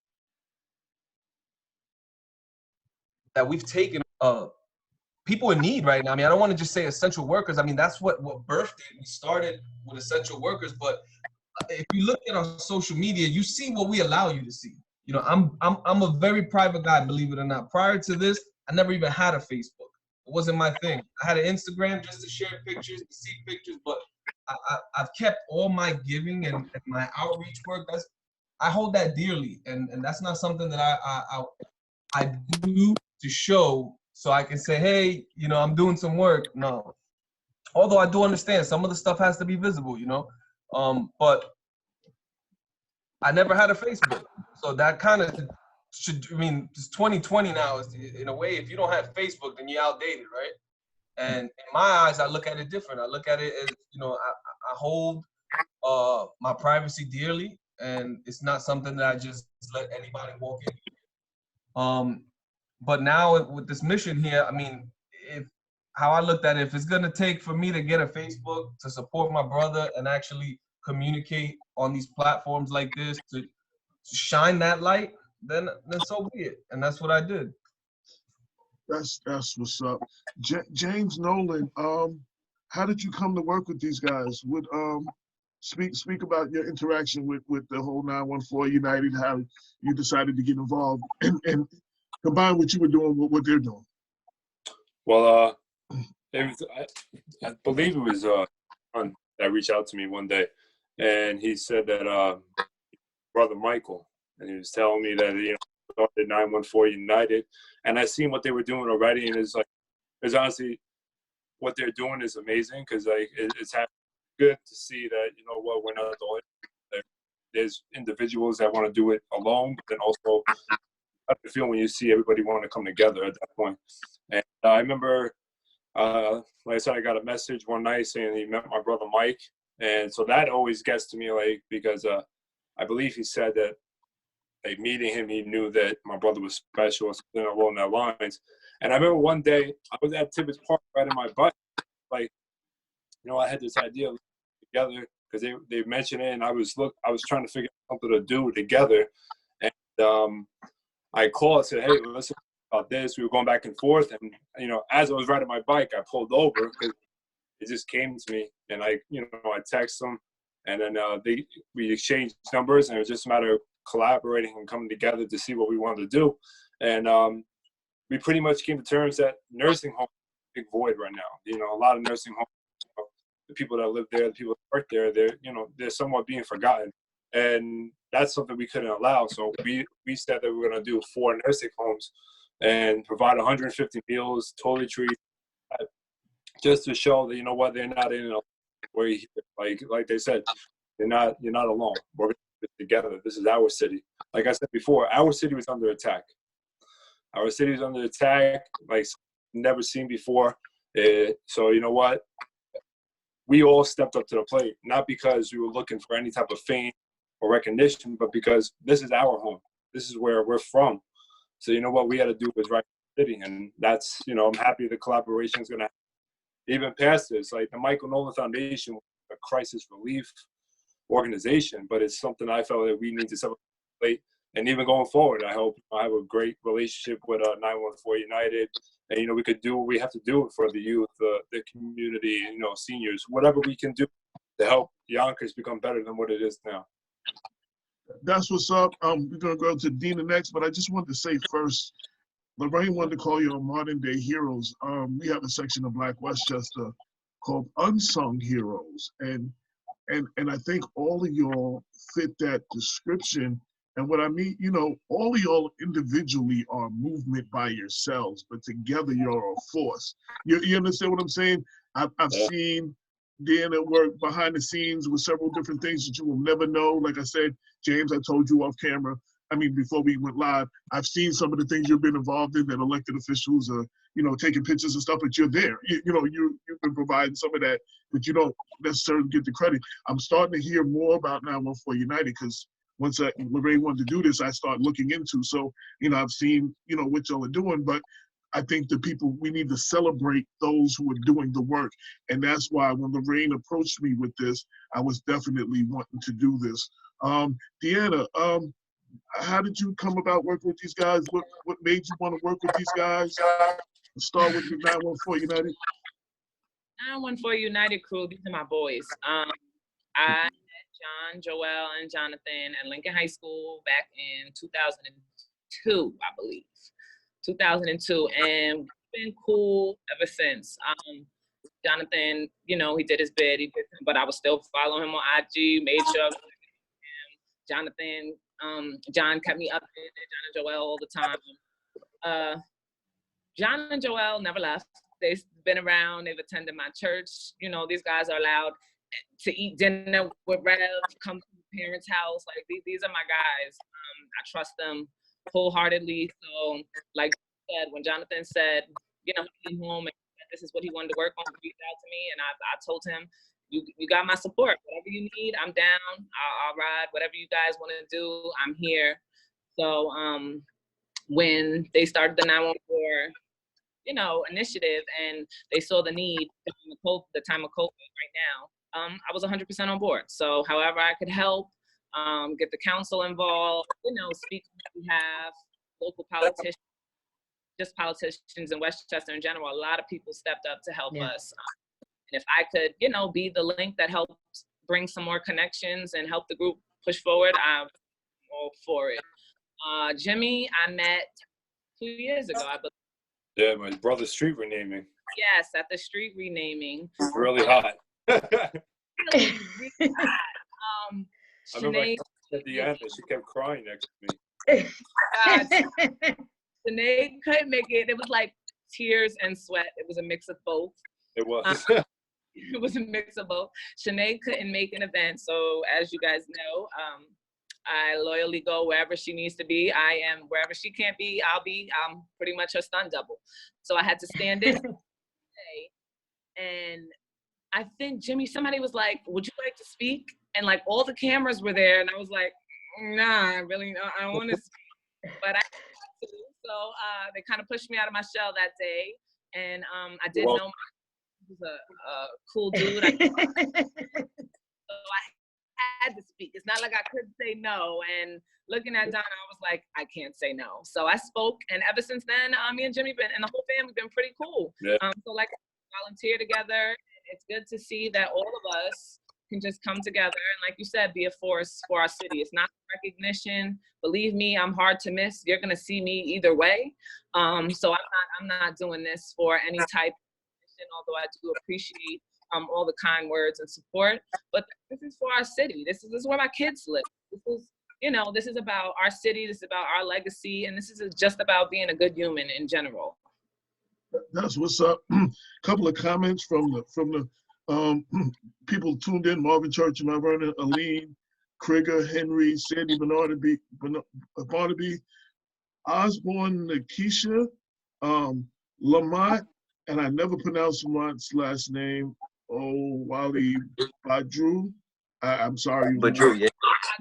that we've taken people in need right now. I mean, I don't want to just say essential workers. I mean, that's what birthed it. We started with essential workers, but if you look at our social media, you see what we allow you to see. I'm a very private guy, believe it or not. Prior to this, I never even had a Facebook. It wasn't my thing. I had an Instagram just to share pictures, to see pictures, but I've kept all my giving and my outreach work. I hold that dearly, and that's not something that I do to show so I can say, hey, I'm doing some work. No. Although I do understand some of the stuff has to be visible, but I never had a Facebook. So that kind of it's 2020 now. In a way, if you don't have Facebook, then you're outdated, right? And in my eyes, I look at it different. I look at it as, I hold my privacy dearly, and it's not something that I just let anybody walk in. But now with this mission here, I mean, how I looked at it, if it's gonna take for me to get a Facebook to support my brother and actually communicate on these platforms like this to shine that light, then so be it. And that's what I did. That's what's up. James Nolan, how did you come to work with these guys? Speak about your interaction with the whole 914 United, how you decided to get involved and combine what you were doing with what they're doing. Well, I believe it was son that reached out to me one day, and he said that brother Michael, and he was telling me that started 914 United, and I seen what they were doing already, and it's honestly what they're doing is amazing because it's good to see that we're not the only. There's individuals that want to do it alone, but then also how do you feel when you see everybody wanting to come together at that point? And I remember, like I said, I got a message one night saying he met my brother Mike, and so that always gets to me, because I believe he said that meeting him, he knew that my brother was special, something along that lines. And I remember one day I was at Tibbetts Park riding my bike, I had this idea of together because they mentioned it, and I was trying to figure out something to do together, and I called and said, hey, let's talk about this. We were going back and forth, and as I was riding my bike, I pulled over because it just came to me, and I texted them, and then we exchanged numbers, and it was just a matter of collaborating and coming together to see what we wanted to do. And we pretty much came to terms that nursing home is a big void right now. A lot of nursing homes, the people that live there, the people that work there, they're somewhat being forgotten. And that's something we couldn't allow. So we said that we were going to do 4 nursing homes and provide 150 meals, toiletries, just to show that, they're not in a way, like they said, you're not alone. We're together. This is our city. Like I said before, our city was under attack. Our city was under attack like never seen before. So you know what? We all stepped up to the plate, not because we were looking for any type of fame or recognition, but because this is our home. This is where we're from. So you know what we had to do was right the city, and that's I'm happy the collaboration is going to even past this. Like the Michael Nolan Foundation, a crisis relief organization, but it's something I felt that we need to celebrate. And even going forward, I hope I have a great relationship with 914 United, and we could do what we have to do for the youth, the community, seniors, whatever we can do to help Yonkers become better than what it is now. That's what's up. We're gonna go to Dina next, but I just wanted to say first, Lorraine wanted to call you a modern day heroes. We have a section of Black Westchester called Unsung Heroes, and I think all of y'all fit that description. And what I mean, all of y'all individually are movement by yourselves, but together you're a force. You understand what I'm saying? I've seen Dan at work behind the scenes with several different things that you will never know. Like I said, James, I told you off camera, before we went live, I've seen some of the things you've been involved in that elected officials are, taking pictures and stuff, but you're there. You've been providing some of that, but you don't necessarily get the credit. I'm starting to hear more about 914 United because once Lorraine wanted to do this, I started looking into. So, you know, I've seen, you know, what y'all are doing, but I think we need to celebrate those who are doing the work. And that's why when Lorraine approached me with this, I was definitely wanting to do this. Deanna, how did you come about working with these guys? What made you want to work with these guys? Let's start with the 914 United. 914 United crew, these are my boys. I met John, Joel, and Jonathan at Lincoln High School back in 2002, I believe. 2002, and we've been cool ever since. Jonathan, you know, he did his bid, but I was still following him on IG, made sure I was him. Jonathan, John kept me updated, John and Joel all the time. John and Joel never left. They've been around, they've attended my church. You know, these guys are allowed to eat dinner with Rev, come to the parents' house. Like, these are my guys. I trust them wholeheartedly. So, like I said, when Jonathan said, you know, he came home and this is what he wanted to work on, he reached out to me, and I told him, you got my support. Whatever you need, I'm down. I'll ride. Whatever you guys want to do, I'm here. So when they started the 914, you know, initiative, and they saw the need during the time of COVID right now, I was 100% on board. So however I could help, get the council involved, you know, speak on what we have, local politicians, just politicians in Westchester in general. A lot of people stepped up to help us. And if I could, you know, be the link that helps bring some more connections and help the group push forward, I'm all for it. Jimmy, I met 2 years ago, I believe. Yeah, my brother's street renaming. Yes, at the street renaming. It's really hot. Really hot. I remember Sinead, at the end, she kept crying next to me. Sinead couldn't make it. It was like tears and sweat. It was a mix of both. It was. It was a mix of both. Sinead couldn't make an event, so as you guys know, I loyally go wherever she needs to be. I am wherever she can't be, I'll be. I'm pretty much her stunt double. So I had to stand in. And I think, Jimmy, somebody was like, would you like to speak? And like all the cameras were there, and I was like, nah, I really don't, I don't want to speak. But I had to. So they kind of pushed me out of my shell that day. And I did know he was a cool dude. So I had to speak. It's not like I could say no. And looking at Donna, I was like, I can't say no. So I spoke, and ever since then, me and Jimmy and the whole family been pretty cool. Yeah. So like, volunteer together. It's good to see that all of us can just come together and, like you said, be a force for our city. It's not recognition. Believe me, I'm hard to miss. You're gonna see me either way. So I'm not doing this for any type of recognition, although I do appreciate all the kind words and support. But this is for our city. This is where my kids live. This is, you know, this is about our city. This is about our legacy, and this is just about being a good human in general. That's what's up. Couple of comments from the people tuned in: Marvin Church, Mount Vernon, Aline, Krieger, Henry, Sandy, Barnaby, Osborne, Nakisha, Lamont, and I never pronounced Lamont's last name. Oh, Wally Badru. I'm sorry. Badru, yeah.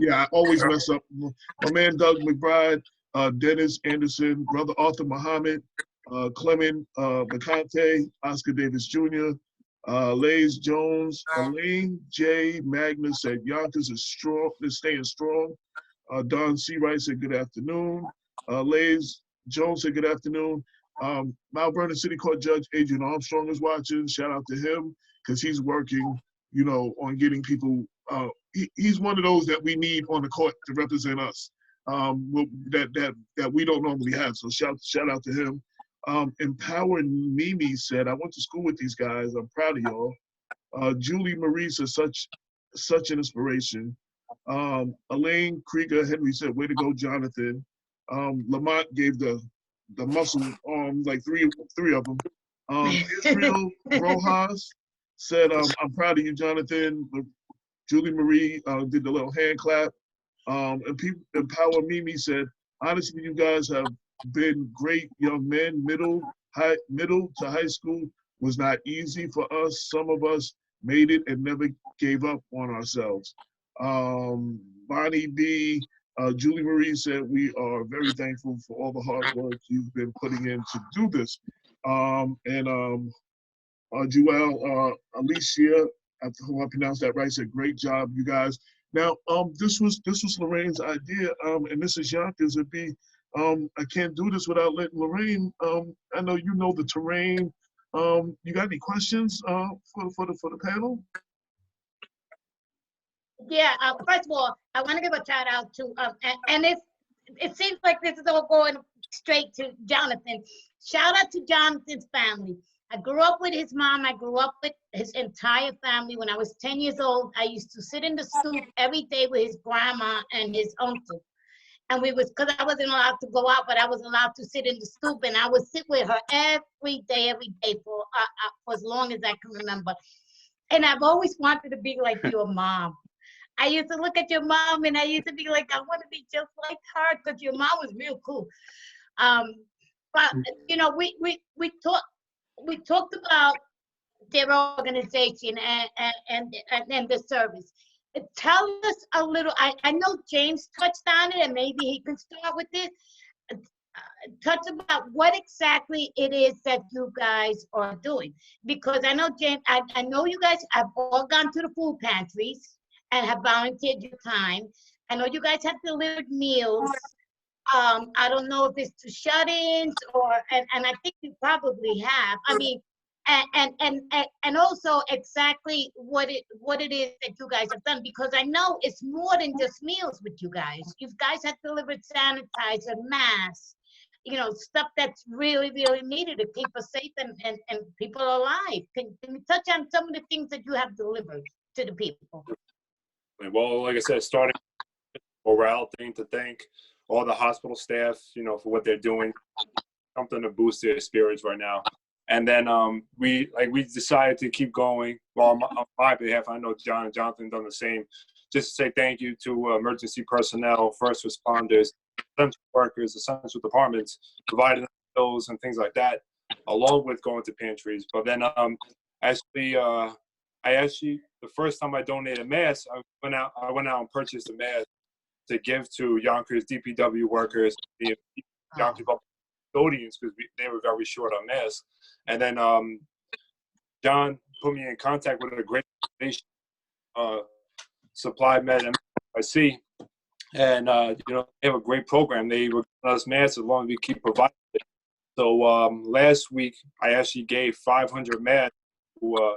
Yeah, I always mess up. My man Doug McBride, Dennis Anderson, Brother Arthur Muhammad, Clement McCante, Oscar Davis Jr., Lays Jones, Elaine J. Magnus said Yonkers is strong, is staying strong. Don Seawright said good afternoon. Lays Jones said good afternoon. Mount Vernon City Court Judge Adrian Armstrong is watching. Shout out to him because he's working, you know, on getting people. He's one of those that we need on the court to represent us. That we don't normally have. So shout out to him. Empowering Mimi said, I went to school with these guys. I'm proud of y'all. Julie Marie said, such an inspiration. Elaine Krieger Henry said, way to go, Jonathan. Lamont gave the muscle like three of them. Israel Rojas said, I'm proud of you, Jonathan. Julie Marie did the little hand clap. And Empower Mimi said, honestly, you guys have been great young men. Middle to high school was not easy for us. Some of us made it and never gave up on ourselves. Bonnie B, Julie Marie said, we are very thankful for all the hard work you've been putting in to do this. Joelle, Alicia, I hope I pronounced that right, said, great job, you guys. Now, this was Lorraine's idea, and this is Yonkers. I can't do this without letting Lorraine. I know you know the terrain. You got any questions for the panel? Yeah, first of all, I want to give a shout out to, and it seems like this is all going straight to Jonathan. Shout out to Jonathan's family. I grew up with his mom. I grew up with his entire family. When I was 10 years old, I used to sit in the stoop every day with his grandma and his uncle. And because I wasn't allowed to go out, but I was allowed to sit in the stoop, and I would sit with her every day for as long as I can remember. And I've always wanted to be like your mom. I used to look at your mom, and I used to be like, I want to be just like her, because your mom was real cool. But you know, we talked about their organization and the service. Tell us a little. I know James touched on it, and maybe he can start with this. Touch about what exactly it is that you guys are doing, because I know James. I know you guys have all gone to the food pantries and have volunteered your time. I know you guys have delivered meals. I don't know if it's to shut-ins and I think you probably have. I mean, and also exactly what it is that you guys have done, because I know it's more than just meals with you guys. You guys have delivered sanitizer, masks, you know, stuff that's really, really needed to keep us safe and people alive. Can you touch on some of the things that you have delivered to the people? Well, like I said, starting morale thing, to thank all the hospital staff, you know, for what they're doing, something to boost their spirits right now. And then we decided to keep going. Well, on my behalf, I know John and Jonathan done the same. Just to say thank you to emergency personnel, first responders, essential workers, essential departments, providing those and things like that, along with going to pantries. But then I actually, the first time I donated masks, I went out and purchased a mask to give to Yonkers DPW workers, the Yonkers custodians, because they were very short on masks. And then John put me in contact with a great organization, Supply Med MIC, and you know, they have a great program. They were giving us masks as long as we keep providing it. So last week, I actually gave 500 masks to a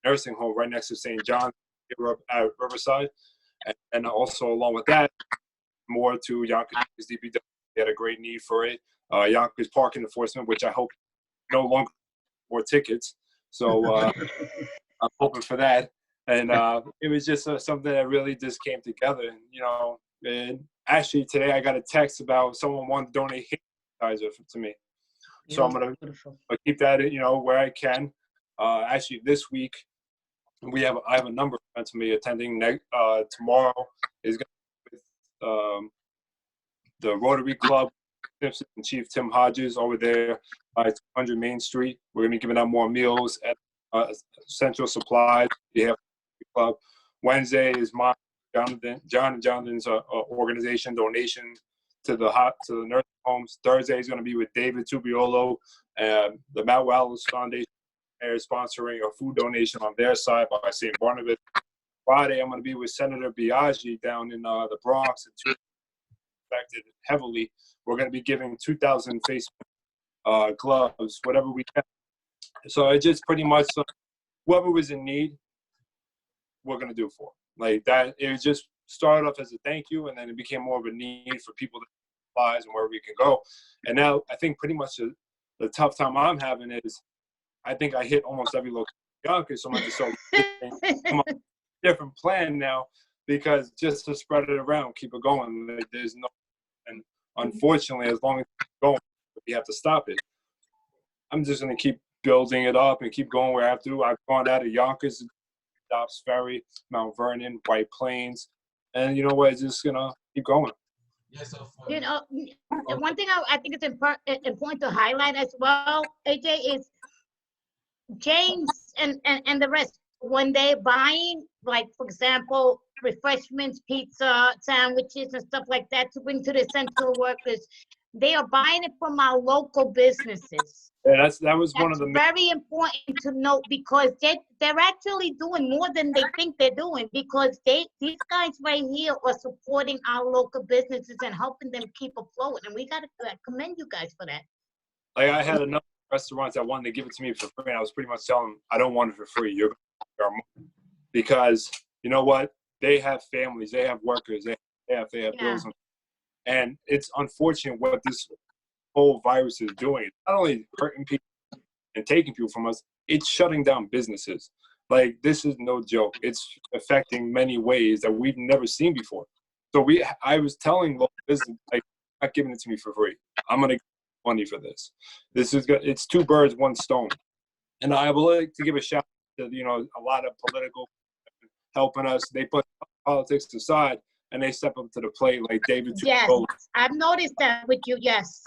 nursing home right next to St. John's at Riverside. And also along with that, more to Yonkers DPW. They had a great need for it. Yonkers parking enforcement, which I hope no longer more tickets. So I'm hoping for that. And it was just something that really just came together. And, you know, and actually today I got a text about someone wanting to donate hand sanitizer to me. So I'm gonna keep that, you know, where I can. Actually, this week I have a number of friends to me attending. Tomorrow is going to be with the Rotary Club, Simpson and Chief Tim Hodges over there by 200 Main Street. We're going to be giving out more meals at Central Supplies. The Club. Wednesday is John and Jonathan's organization donation to the nursing homes. Thursday is going to be with David Tubiolo and the Matt Wallace Foundation. They're sponsoring a food donation on their side by St. Barnabas. Friday, I'm going to be with Senator Biaggi down in the Bronx, and affected heavily. We're going to be giving 2,000 face gloves, whatever we can. So it just pretty much whoever was in need, we're going to do for. Like that, it just started off as a thank you, and then it became more of a need for people to supplies and where we can go. And now I think pretty much the tough time I'm having is I think I hit almost every location in Yonkers, so I'm going to start a different plan now, because just to spread it around, keep it going. There's no, and unfortunately, as long as it's going, we have to stop it. I'm just going to keep building it up and keep going where I have to. I've gone out of Yonkers, Dobbs Ferry, Mount Vernon, White Plains, and you know what? It's just going to keep going. You know, one thing I think it's important to highlight as well, AJ, is James and the rest. when they're buying, like, for example, refreshments, pizza, sandwiches, and stuff like that to bring to the essential workers, they are buying it from our local businesses. Yeah, that was one of That's the very important to note, because they're actually doing more than they think they're doing, because these guys right here are supporting our local businesses and helping them keep afloat, and we gotta commend you guys for that. Like, I had enough restaurants that wanted to give it to me for free, and I was pretty much telling them, I don't want it for free. You're gonna more. Because you know what? They have families, they have workers, they have bills, and it's unfortunate what this whole virus is doing. It's not only hurting people and taking people from us, it's shutting down businesses. Like, this is no joke. It's affecting many ways that we've never seen before. So I was telling local business, like, not giving it to me for free. I'm gonna get money for this. It's two birds, one stone. And I would like to give a shout out to, you know, a lot of political helping us. They put politics aside and they step up to the plate, like David. Yes, I've noticed that with you. Yes.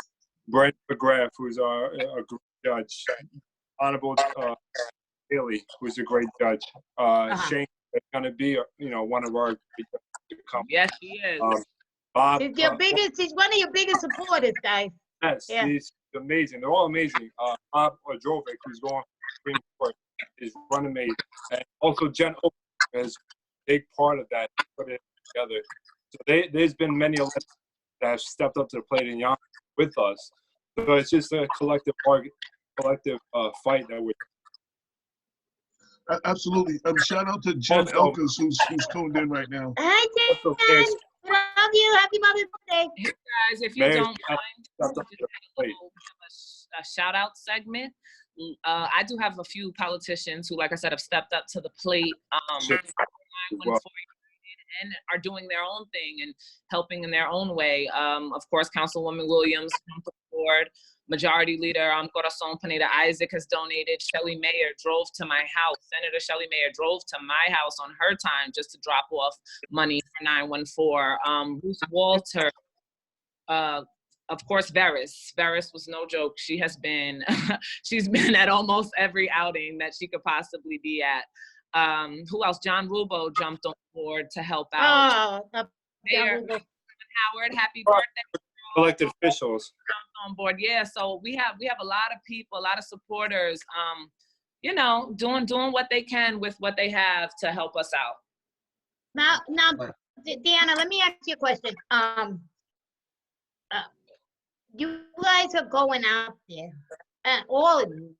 Brent McGrath, who's our great judge. Honorable Haley, who's a great judge. Shane is going to be, you know, one of our. Yes, he is. Bob. He's one of your biggest supporters, guys. Yes, yeah. He's amazing. They're all amazing. Bob Odrovic, who's going to Supreme Court, is one amazing. And also Jen Oak is a big part of that, put it together. So there's been many elections that have stepped up to the plate in Yonkers with us. So it's just a collective fight that we're. Absolutely. Shout out to Jen Elkins, who's tuned in right now. Hi, Jen. Love you. Happy Mother's Day. Hey guys, if you don't mind, a shout out segment. I do have a few politicians who, like I said, have stepped up to the plate and are doing their own thing and helping in their own way. Of course, Councilwoman Williams come forward. Majority Leader Corazon Pineda Isaac has donated. Shelley Mayer drove to my house. Senator Shelley Mayer drove to my house on her time just to drop off money for 914. Ruth Walter, of course, Veris. Veris was no joke. She has been, she's been at almost every outing that she could possibly be at. Who else? John Rubo jumped on board to help out. Mayor Howard, happy birthday. Elected officials on board. Yeah, so we have a lot of people, a lot of supporters, you know, doing what they can with what they have to help us out. Now, Deanna, let me ask you a question. You guys are going out there, all of you.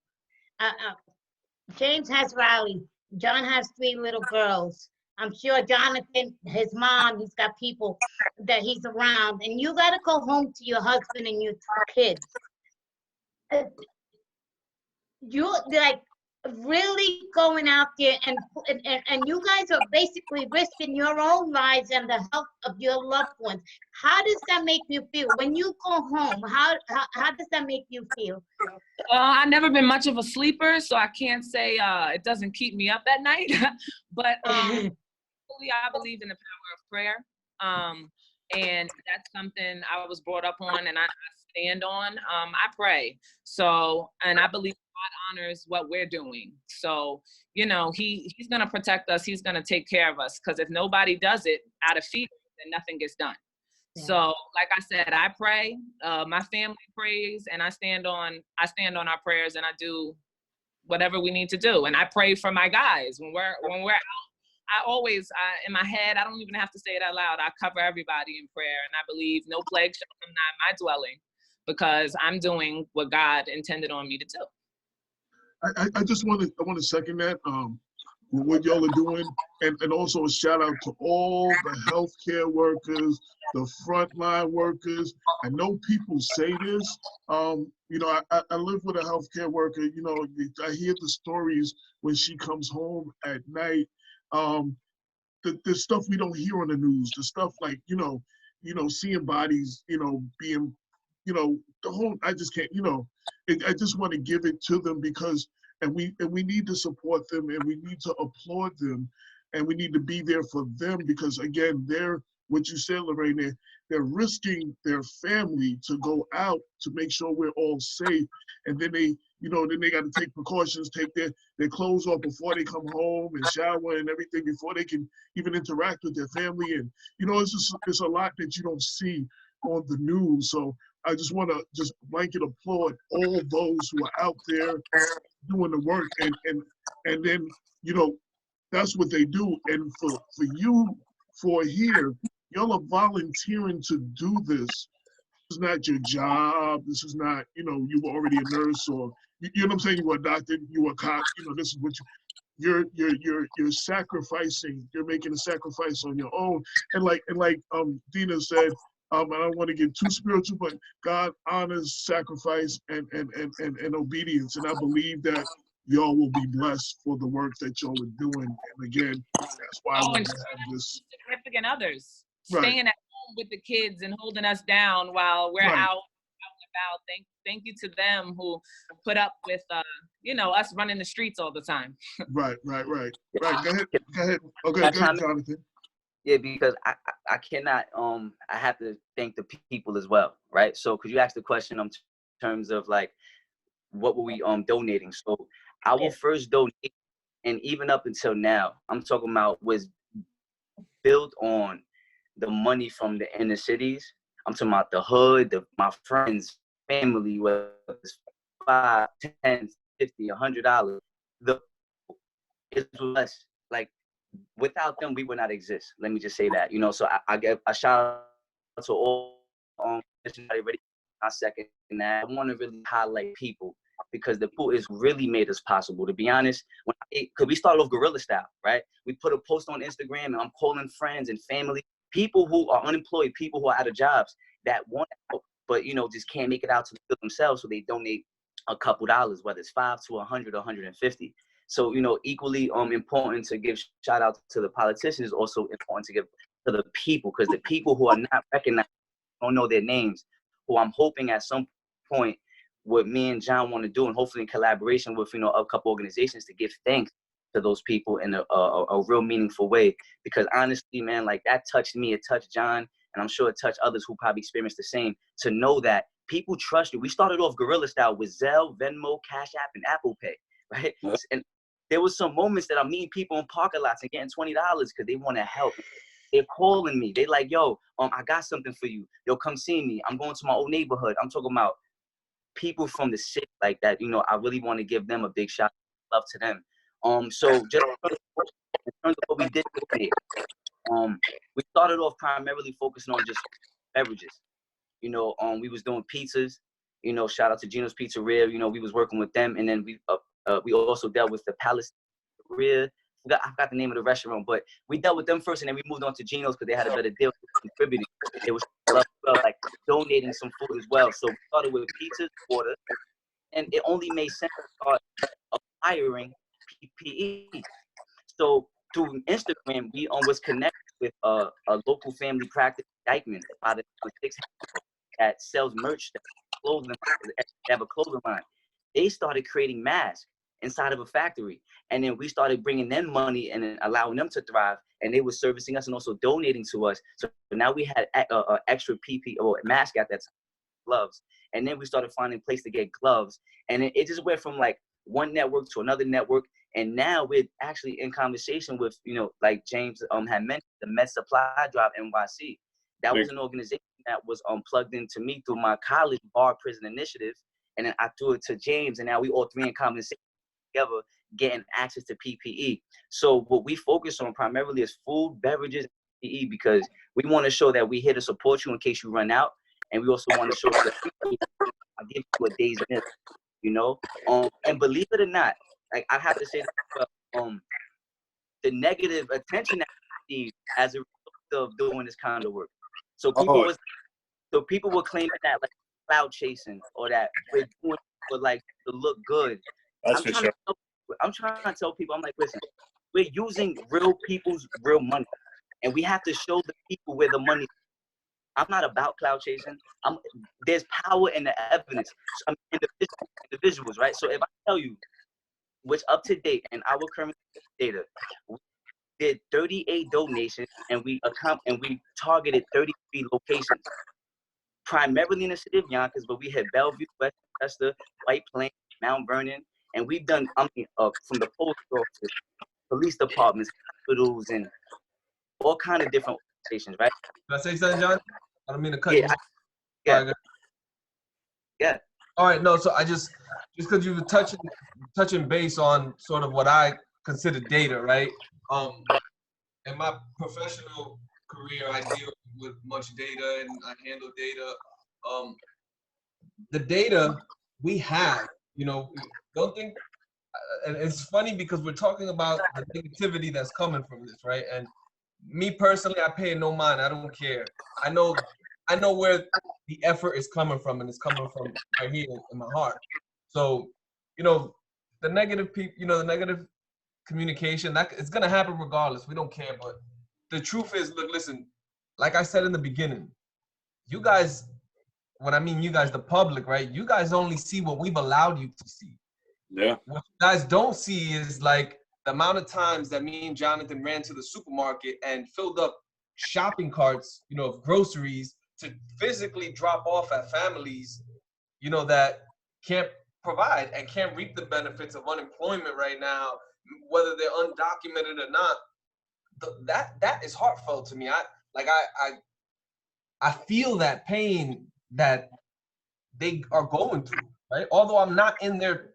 James has Riley. John has 3 little girls. I'm sure Jonathan, his mom, he's got people that he's around, and you got to go home to your husband and your 2 kids. You're like really going out there, and you guys are basically risking your own lives and the health of your loved ones. How does that make you feel when you go home? How does that make you feel? I've never been much of a sleeper, so I can't say it doesn't keep me up at night. But I believe in the power of prayer, and that's something I was brought up on, and I stand on. I pray, so, and I believe God honors what we're doing. So, you know, he's gonna protect us. He's gonna take care of us, because if nobody does it out of fear, then nothing gets done. Yeah. So, like I said, I pray. My family prays, and I stand on our prayers, and I do whatever we need to do. And I pray for my guys when we're out. I always, in my head, I don't even have to say it out loud. I cover everybody in prayer, and I believe no plague shall come nigh my dwelling, because I'm doing what God intended on me to do. I just want to second that, what y'all are doing, and also a shout out to all the healthcare workers, the frontline workers. I know people say this, you know, I live with a healthcare worker. You know, I hear the stories when she comes home at night. The stuff we don't hear on the news, the stuff like, you know, seeing bodies, you know, being, you know, the whole, I just can't, you know, I just want to give it to them, because, and we need to support them, and we need to applaud them, and we need to be there for them, because again, they're what you said, Lorraine, they're risking their family to go out to make sure we're all safe. And then they, then they got to take precautions, take their clothes off before they come home and shower and everything before they can even interact with their family. And, it's a lot that you don't see on the news. So I just want to just blanket applaud all those who are out there doing the work. And then, that's what they do. And for you, for here, y'all are volunteering to do this. This is not your job. This is not, you were already a nurse, or you know what I'm saying, you were a doctor, you were a cop. This is what you're sacrificing. You're making a sacrifice on your own. And like Dina said, I don't want to get too spiritual, but God honors sacrifice and obedience. And I believe that y'all will be blessed for the work that y'all are doing. And again, that's why I want to have this. Significant others Right. staying at home with the kids and holding us down while we're Right. out and about. Thank you to them who put up with us running the streets all the time. Right. Go ahead. Okay, go ahead, Jonathan. Yeah, because I cannot, I have to thank the people as well, right? So could you ask the question in terms of like, what were we donating? So our first donation, and even up until now, I'm talking about, was built on the money from the inner cities. I'm talking about the hood, my friends, family, whether it's $5, $10, $50, $100. It's less, like, without them, we would not exist. Let me just say that, so I give a shout out to all ready my second. And I want to really highlight people, because the pool is really made us possible. To be honest, because we started off guerrilla style, right? We put a post on Instagram, and I'm calling friends and family, people who are unemployed, people who are out of jobs that want to help, but just can't make it out to themselves, so they donate a couple dollars, whether it's $5 to $100 or $150. So, equally important to give shout out to the politicians, also important to give to the people, because the people who are not recognized, don't know their names, who I'm hoping at some point, what me and John want to do, and hopefully in collaboration with, a couple organizations, to give thanks to those people in a real meaningful way. Because honestly, man, like, that touched me, it touched John, and I'm sure it touched others who probably experienced the same, to know that people trust you. We started off guerrilla style with Zelle, Venmo, Cash App, and Apple Pay, right? Yeah. And there was some moments that I'm meeting people in parking lots and getting $20 because they want to help. They're calling me. They like, yo, I got something for you. Yo, come see me. I'm going to my old neighborhood. I'm talking about people from the city like that. I really want to give them a big shout out, love to them. So just in terms of what we did today, we started off primarily focusing on just beverages. We was doing pizzas. Shout out to Gino's Pizzeria. We was working with them, and then we also dealt with the Palace Pizzeria. I forgot the name of the restaurant, but we dealt with them first, and then we moved on to Gino's because they had a better deal with contributing. It was like donating some food as well. So we started with pizzas, water, and it only made sense to start acquiring PPE. So through Instagram, we was connected with a local family practice, Dykeman, by the 6 that sells merch, clothing, they have a clothing line. They started creating masks inside of a factory, and then we started bringing them money and allowing them to thrive, and they were servicing us and also donating to us. So now we had extra PPE or mask at that time, gloves, and then we started finding a place to get gloves, and it just went from like one network to another network, and now we're actually in conversation with, like James had mentioned, the Med Supply Drive NYC. That was an organization that was plugged into me through my college bar prison initiative, and then I threw it to James, and now we all three in conversation together, getting access to PPE. So what we focus on primarily is food, beverages, and PPE, because we want to show that we're here to support you in case you run out, and we also want to show that I'll give you a day's meal, and believe it or not, like, I have to say that the negative attention that we receive as a result of doing this kind of work. So people were claiming that, like, cloud chasing, or that we're doing for, like, to look good. I'm trying to tell people, I'm like, listen, we're using real people's real money, and we have to show the people where the money. I'm not about cloud chasing. There's power in the evidence, in the visuals, right? So if I tell you, which up to date and our current data, did 38 donations, and we targeted 33 locations, primarily in the city of Yonkers, but we had Bellevue, Westchester, White Plains, Mount Vernon, and we've done from the post office, police departments, hospitals, and all kind of different organizations, right? Can I say something, John? I don't mean to cut you off. Yeah. Yeah. All right, no, so I just because you were touching base on sort of what I consider data, right? In my professional career, I deal with much data and I handle data. The data we have, don't think, and it's funny because we're talking about the negativity that's coming from this, right? And me personally, I pay no mind. I don't care. I know where the effort is coming from, and it's coming from right here in my heart. So, the negative the negative communication, that it's gonna happen regardless. We don't care. But the truth is, look, listen, like I said in the beginning, you guys, when I mean you guys, the public, right? You guys only see what we've allowed you to see. Yeah. What you guys don't see is like the amount of times that me and Jonathan ran to the supermarket and filled up shopping carts, of groceries to physically drop off at families, that can't provide and can't reap the benefits of unemployment right now, whether they're undocumented or not. That is heartfelt to me. I feel that pain that they are going through, right? Although I'm not in their,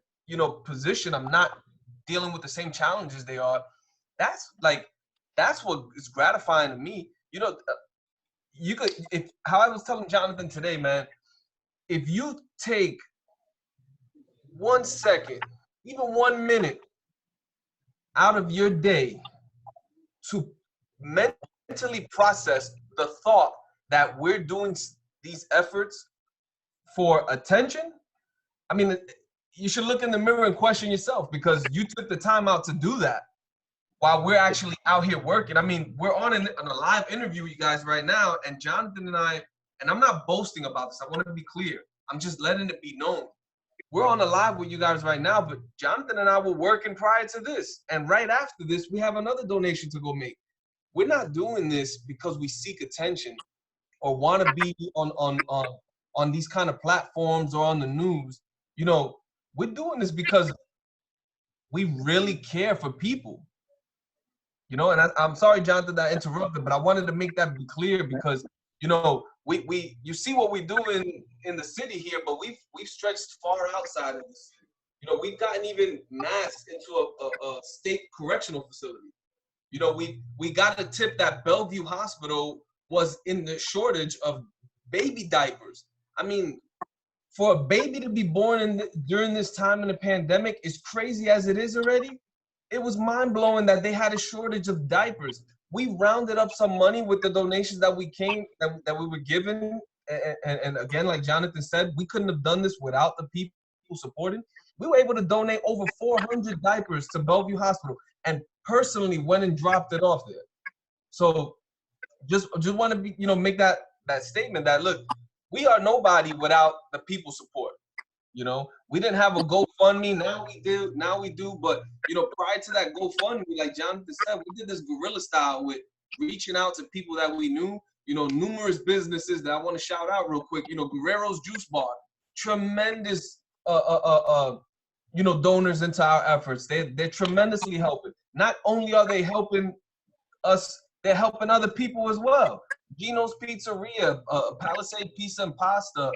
position, I'm not dealing with the same challenges they are. That's what is gratifying to me. You could, how I was telling Jonathan today, man, if you take 1 second, even 1 minute out of your day to mentally process the thought that we're doing these efforts for attention, I mean, you should look in the mirror and question yourself, because you took the time out to do that while we're actually out here working. I mean, we're on a live interview with you guys right now, and Jonathan and I, and I'm not boasting about this, I want to be clear, I'm just letting it be known. We're on a live with you guys right now, but Jonathan and I were working prior to this, and right after this, we have another donation to go make. We're not doing this because we seek attention or want to be on these kind of platforms or on the news. We're doing this because we really care for people. And I'm sorry, Jonathan, that I interrupted, but I wanted to make that be clear because, you see what we do in the city here, but we've stretched far outside of this. We've gotten even mass into a state correctional facility. We got a tip that Bellevue Hospital was in the shortage of baby diapers. I mean, for a baby to be born during this time in the pandemic, as crazy as it is already, it was mind-blowing that they had a shortage of diapers. We rounded up some money with the donations that we were given. And again, like Jonathan said, we couldn't have done this without the people supporting. We were able to donate over 400 diapers to Bellevue Hospital and personally went and dropped it off there. So just want to make that statement that, look, we are nobody without the people support. We didn't have a GoFundMe. Now we do. But, prior to that GoFundMe, like Jonathan said, we did this guerrilla style with reaching out to people that we knew, numerous businesses that I want to shout out real quick. Guerrero's Juice Bar, tremendous, donors into our efforts. They're tremendously helping. Not only are they helping us, they're helping other people as well. Gino's Pizzeria, Palisade Pizza and Pasta.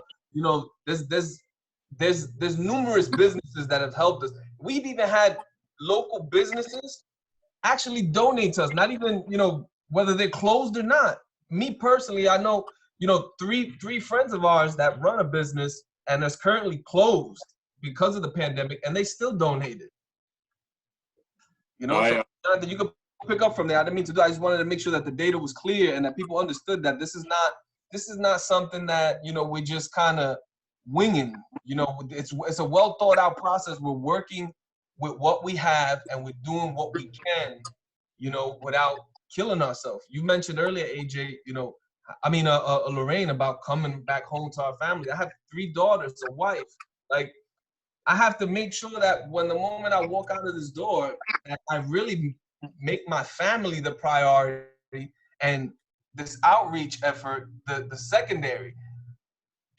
There's numerous businesses that have helped us. We've even had local businesses actually donate to us, not even, whether they're closed or not. Me personally, I know, three friends of ours that run a business and is currently closed because of the pandemic, and they still donated. So Jonathan, you could pick up from there. I didn't mean to do. I just wanted to make sure that the data was clear and that people understood that this is not something that we're just kind of winging. It's a well thought out process. We're working with what we have and we're doing what we can, without killing ourselves. You mentioned earlier, AJ, Lorraine, about coming back home to our family. I have 3 daughters, a wife. Like, I have to make sure that when the moment I walk out of this door, that I really make my family the priority and this outreach effort the secondary.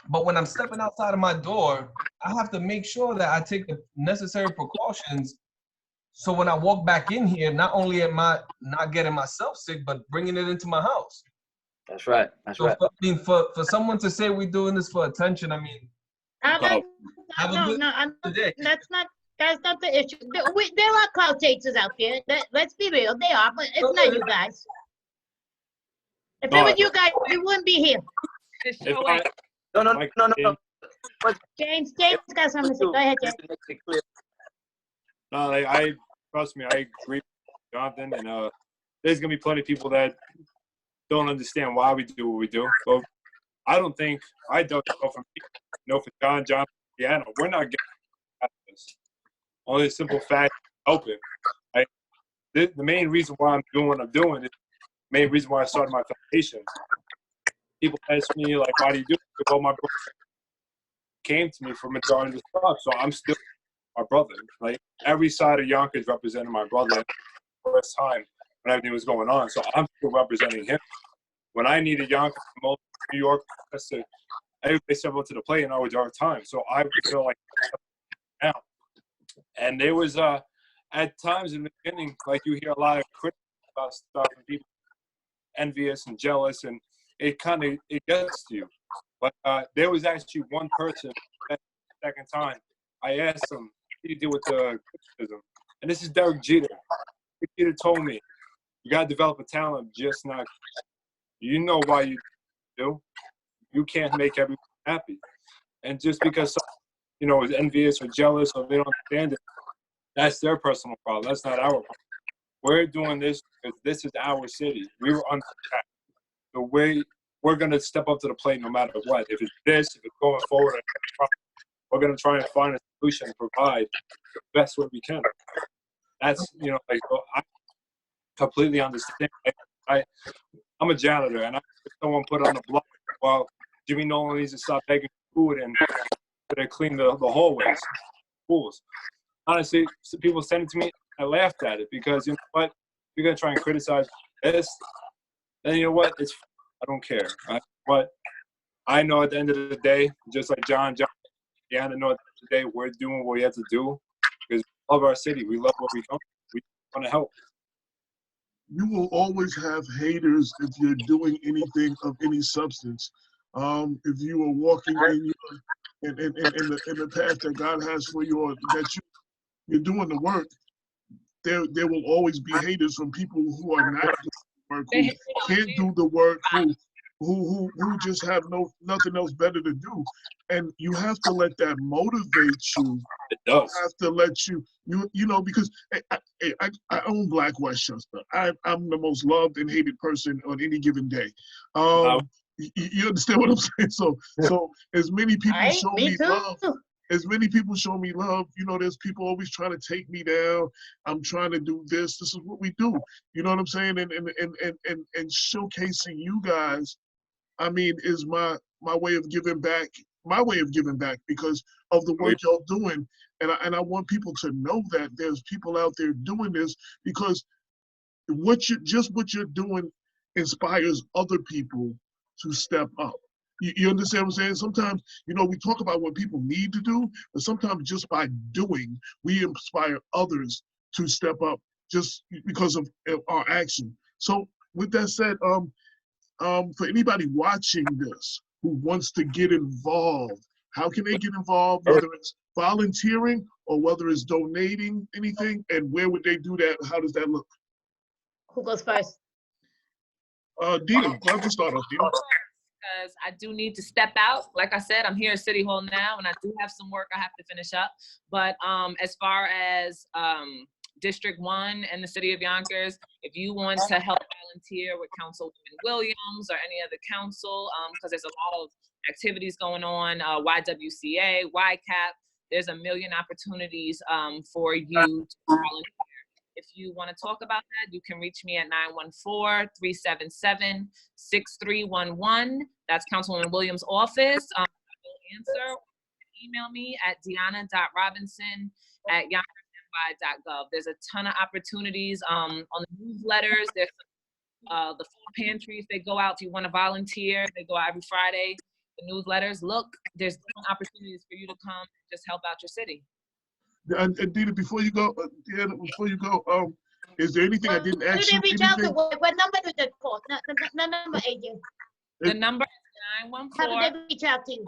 But when I'm stepping outside of my door, I have to make sure that I take the necessary precautions. So when I walk back in here, not only am I not getting myself sick, but bringing it into my house. That's right. That's So right. I mean, for someone to say we're doing this for attention, I mean, have a good day. That's not the issue. There are cloud chasers out there. Let's be real, they are, but it's not you guys. If it was you guys, we wouldn't be here. No. James got something to say. Go ahead, James. No, I trust me. I agree with Jonathan, and there's gonna be plenty of people that don't understand why we do what we do. But I don't think I don't know from for John, Deanna, we're not getting out of this. Only a simple fact, helping. The main reason why I'm doing what I'm doing is the main reason why I started my foundation. People ask me like, why do you do it? Well, my brother came to me for majority of the stuff, so I'm still my brother. Like every side of Yonkers represented my brother first time when everything was going on. So I'm still representing him. When I needed Yonkers, New York, everybody stepped up to the plate in our dark time. So I feel like now. And there was at times in the beginning, like you hear a lot of criticism about stuff and people envious and jealous, and it gets to you. But there was actually one person that second time I asked him, what do you do with the criticism? And this is Derek Jeter. Derek Jeter told me, you got to develop a talent, just not, you know why you do. You can't make everyone happy. And just because someone, is envious or jealous or they don't understand it, that's their personal problem. That's not our problem. We're doing this because this is our city. We were under attack. The way we're going to step up to the plate no matter what. If it's this, if it's going forward, we're going to try and find a solution and provide the best way we can. That's, I completely understand. I'm a janitor, and someone put on the block, well, Jimmy Nolan needs to stop begging food and to clean the hallways, schools. Honestly, people send it to me. I laughed at it because, you know what? You're going to try and criticize this, then you know what? I don't care. But I know at the end of the day, just like John, Deanna, know at the end of the day, we're doing what we have to do because we love our city. We love what we do. We want to help. You will always have haters if you're doing anything of any substance. If you are walking in the path that God has for you, or that you're doing the work, there will always be haters from people who are not doing the work, who can't do the work, who just have nothing else better to do. And you have to let that motivate you. It does. You have to let you because I own Black Westchester. I'm the most loved and hated person on any given day. You understand what I'm saying? So as many people show me love, as many people show me love, there's people always trying to take me down. I'm trying to do this. This is what we do. You know what I'm saying? And showcasing you guys, I mean, is my way of giving back. My way of giving back because of the work y'all doing. And I want people to know that there's people out there doing this because what you're doing inspires other people to step up. You understand what I'm saying? Sometimes, we talk about what people need to do, but sometimes just by doing, we inspire others to step up just because of our action. So with that said, for anybody watching this who wants to get involved, how can they get involved, whether it's volunteering or whether it's donating anything, and where would they do that? How does that look? Who goes first? Dina, why don't you start off, Dina? Because I do need to step out. Like I said, I'm here at City Hall now, and I do have some work I have to finish up. But as far as District 1 and the city of Yonkers, if you want to help volunteer with Councilwoman Williams or any other council, because there's a lot of activities going on, YWCA, YCAP, there's a million opportunities for you to volunteer. If you want to talk about that, you can reach me at 914-377-6311. That's Councilwoman Williams' office. I will answer. Email me at deanna.robinson@yonkers statewide.gov. There's a ton of opportunities on the newsletters. There's the food pantries. They go out if you want to volunteer. They go out every Friday. The newsletters. Look, there's different opportunities for you to come and just help out your city. And Dina, before you go, is there anything I didn't ask you? Who did they reach out to? What number did they call? No number, AJ. The number is How did they reach out to you?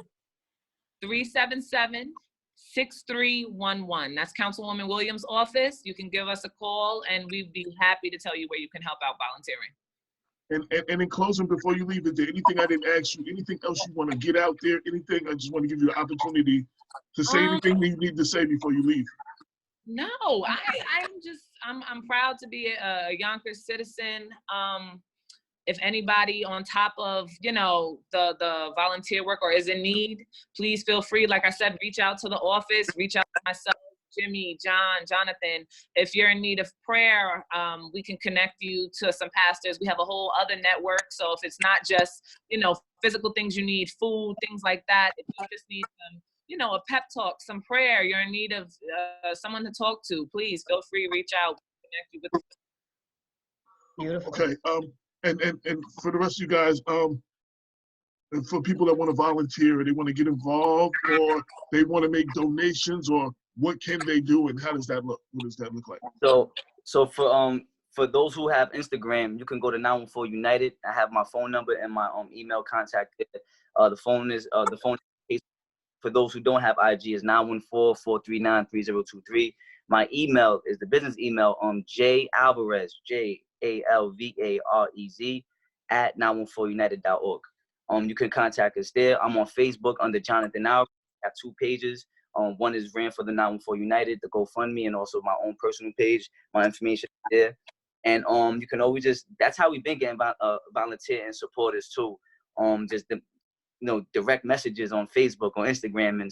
377-6311. That's Councilwoman Williams' office. You can give us a call, and we'd be happy to tell you where you can help out volunteering. And in closing, before you leave, is there anything I didn't ask you? Anything else you want to get out there? Anything? I just want to give you an opportunity to say anything that you need to say before you leave. No, I'm proud to be a Yonkers citizen. If anybody on top of, the volunteer work or is in need, please feel free. Like I said, reach out to the office, reach out to myself, Jimmy, John, Jonathan. If you're in need of prayer, we can connect you to some pastors. We have a whole other network. So if it's not just, physical things you need, food, things like that, if you just need some, a pep talk, some prayer, you're in need of someone to talk to, please feel free, reach out, connect you with. Beautiful. Okay. And for the rest of you guys, and for people that want to volunteer, they want to get involved, or they want to make donations, or what can they do, and how does that look? What does that look like? So for those who have Instagram, you can go to 914 United. I have my phone number and my email contact there. The phone for those who don't have IG is 914-439-3023. My email is the business email jalvarez, JALVAREZ @914united.org. You can contact us there. I'm on Facebook under Jonathan Al. I have 2 pages. One is ran for the 914 United, the GoFundMe, and also my own personal page. My information is there. And you can always that's how we've been getting volunteer and supporters too. Just the direct messages on Facebook, on Instagram, and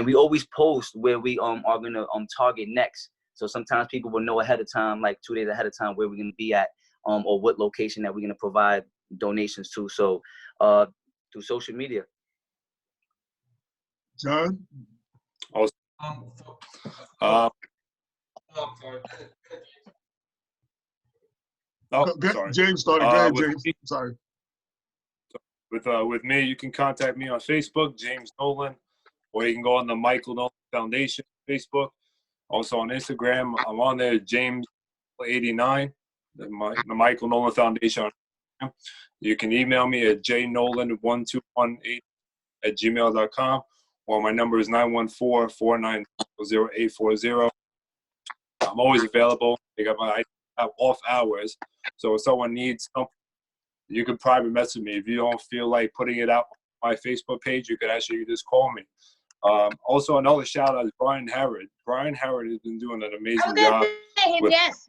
we always post where we are gonna target next. So sometimes people will know ahead of time, like 2 days ahead of time, where we're gonna be at, or what location that we're gonna provide donations to. So through social media. John? Sorry. James started. Go ahead, James. Sorry. With me, you can contact me on Facebook, James Nolan, or you can go on the Michael Nolan Foundation Facebook. Also on Instagram, I'm on there, James89, the Michael Nolan Foundation. You can email me at jnolan1218@gmail.com, or my number is 914-490-0840. I'm always available. I have off hours, so if someone needs something, you can private message me. If you don't feel like putting it out on my Facebook page, you could actually just call me. Also, another shout out is Brian Harrod. Brian Harrod has been doing an amazing job. Yes.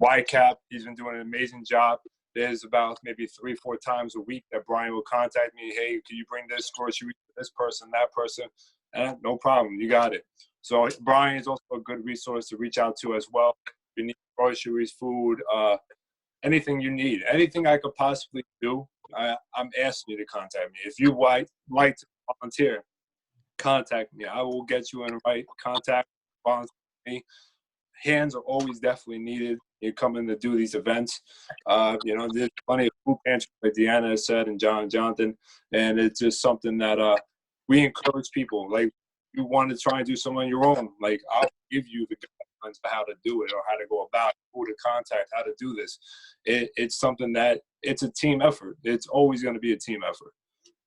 YCAP, he's been doing an amazing job. There's about maybe 3-4 times a week that Brian will contact me. Hey, can you bring this grocery to this person, that person? No problem, you got it. So Brian is also a good resource to reach out to as well. If you need groceries, food, anything you need, anything I could possibly do, I'm asking you to contact me. If you like to volunteer, contact me. I will get you in the right contact. Volunteer me. Hands are always definitely needed. You come in to do these events. There's plenty of food pantries, like Deanna has said, and Jonathan, and it's just something that we encourage people. Like, you want to try and do something on your own, like, I'll give you the guidelines for how to do it, or how to go about it, who to contact, how to do this. It's something that it's a team effort. It's always going to be a team effort.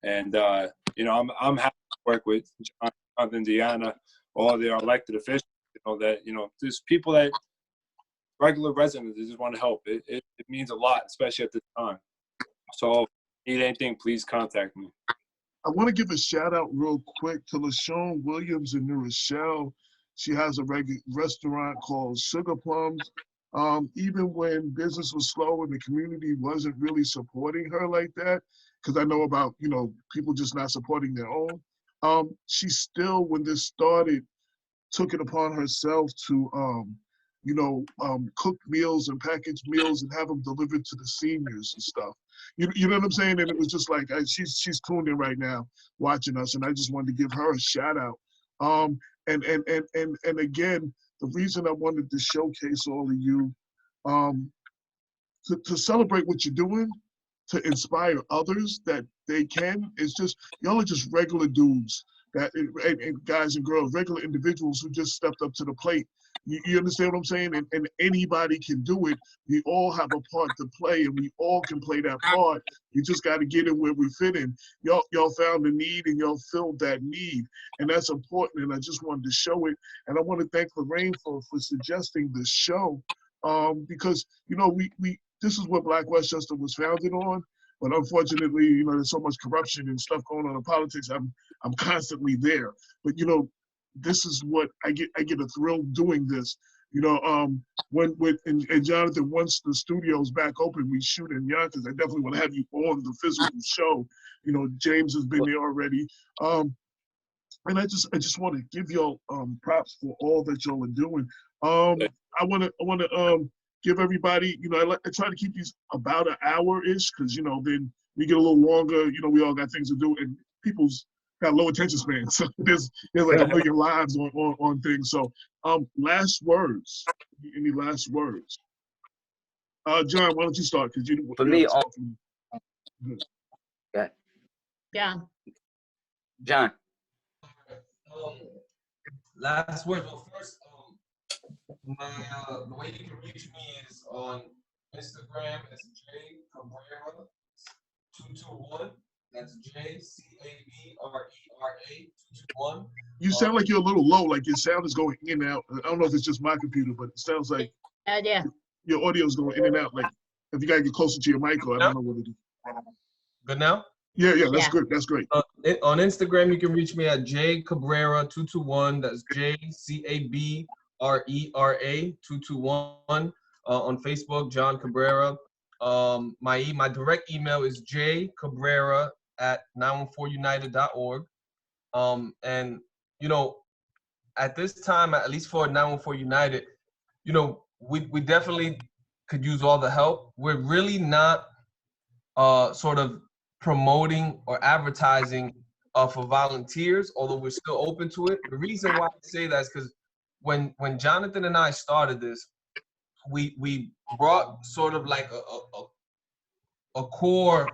And, I'm happy to work with Jonathan, Deanna, all the elected officials, there's people that, regular residents, that just want to help. It means a lot, especially at this time. So if you need anything, please contact me. I want to give a shout out real quick to LaShawn Williams in New Rochelle. She has a restaurant called Sugar Plums. Even when business was slow and the community wasn't really supporting her like that, because I know about, people just not supporting their own. She still, when this started, took it upon herself to, cook meals and package meals and have them delivered to the seniors and stuff. You know what I'm saying? And it was just like, she's tuned in right now watching us, and I just wanted to give her a shout out. And again, the reason I wanted to showcase all of you, to celebrate what you're doing, to inspire others that they can. It's just, y'all are just regular dudes that, and guys and girls, regular individuals who just stepped up to the plate. You understand what I'm saying? And anybody can do it. We all have a part to play, and we all can play that part. We just got to get in where we fit in. Y'all found the need, and y'all filled that need, and that's important. And I just wanted to show it. And I want to thank Lorraine for suggesting this show, because we this is what Black Westchester was founded on. But unfortunately, there's so much corruption and stuff going on in politics. I'm constantly there. But this is what I get a thrill doing this. And Jonathan, once the studio's back open, we shoot in Yonkers. I definitely want to have you on the physical show. James has been there already. And I just want to give y'all props for all that y'all are doing. I want to give everybody, I try to keep these about an hour-ish, because then we get a little longer. We all got things to do, and people's got low attention spans. So there's like a million lives on things. So last words. Any last words? John, why don't you start? Because for me, Yeah. John. Last words. Well, first, the way you can reach me is on Instagram. It's J Cabrera 221. That's JCABRERA 221. You sound like you're a little low. Like your sound is going in and out. I don't know if it's just my computer, but it sounds like your audio is going in and out. Like if you gotta get closer to your mic, or I don't know what it is. Good now? Yeah, that's good. That's great. On Instagram, you can reach me at J Cabrera 221. That's JCABRERA 221. On Facebook, John Cabrera. My direct email is jcabrera@914united.org. And at this time, at least for 914 United, we definitely could use all the help. We're really not sort of promoting or advertising for volunteers, although we're still open to it. The reason why I say that is because when Jonathan and I started this, we brought sort of like a core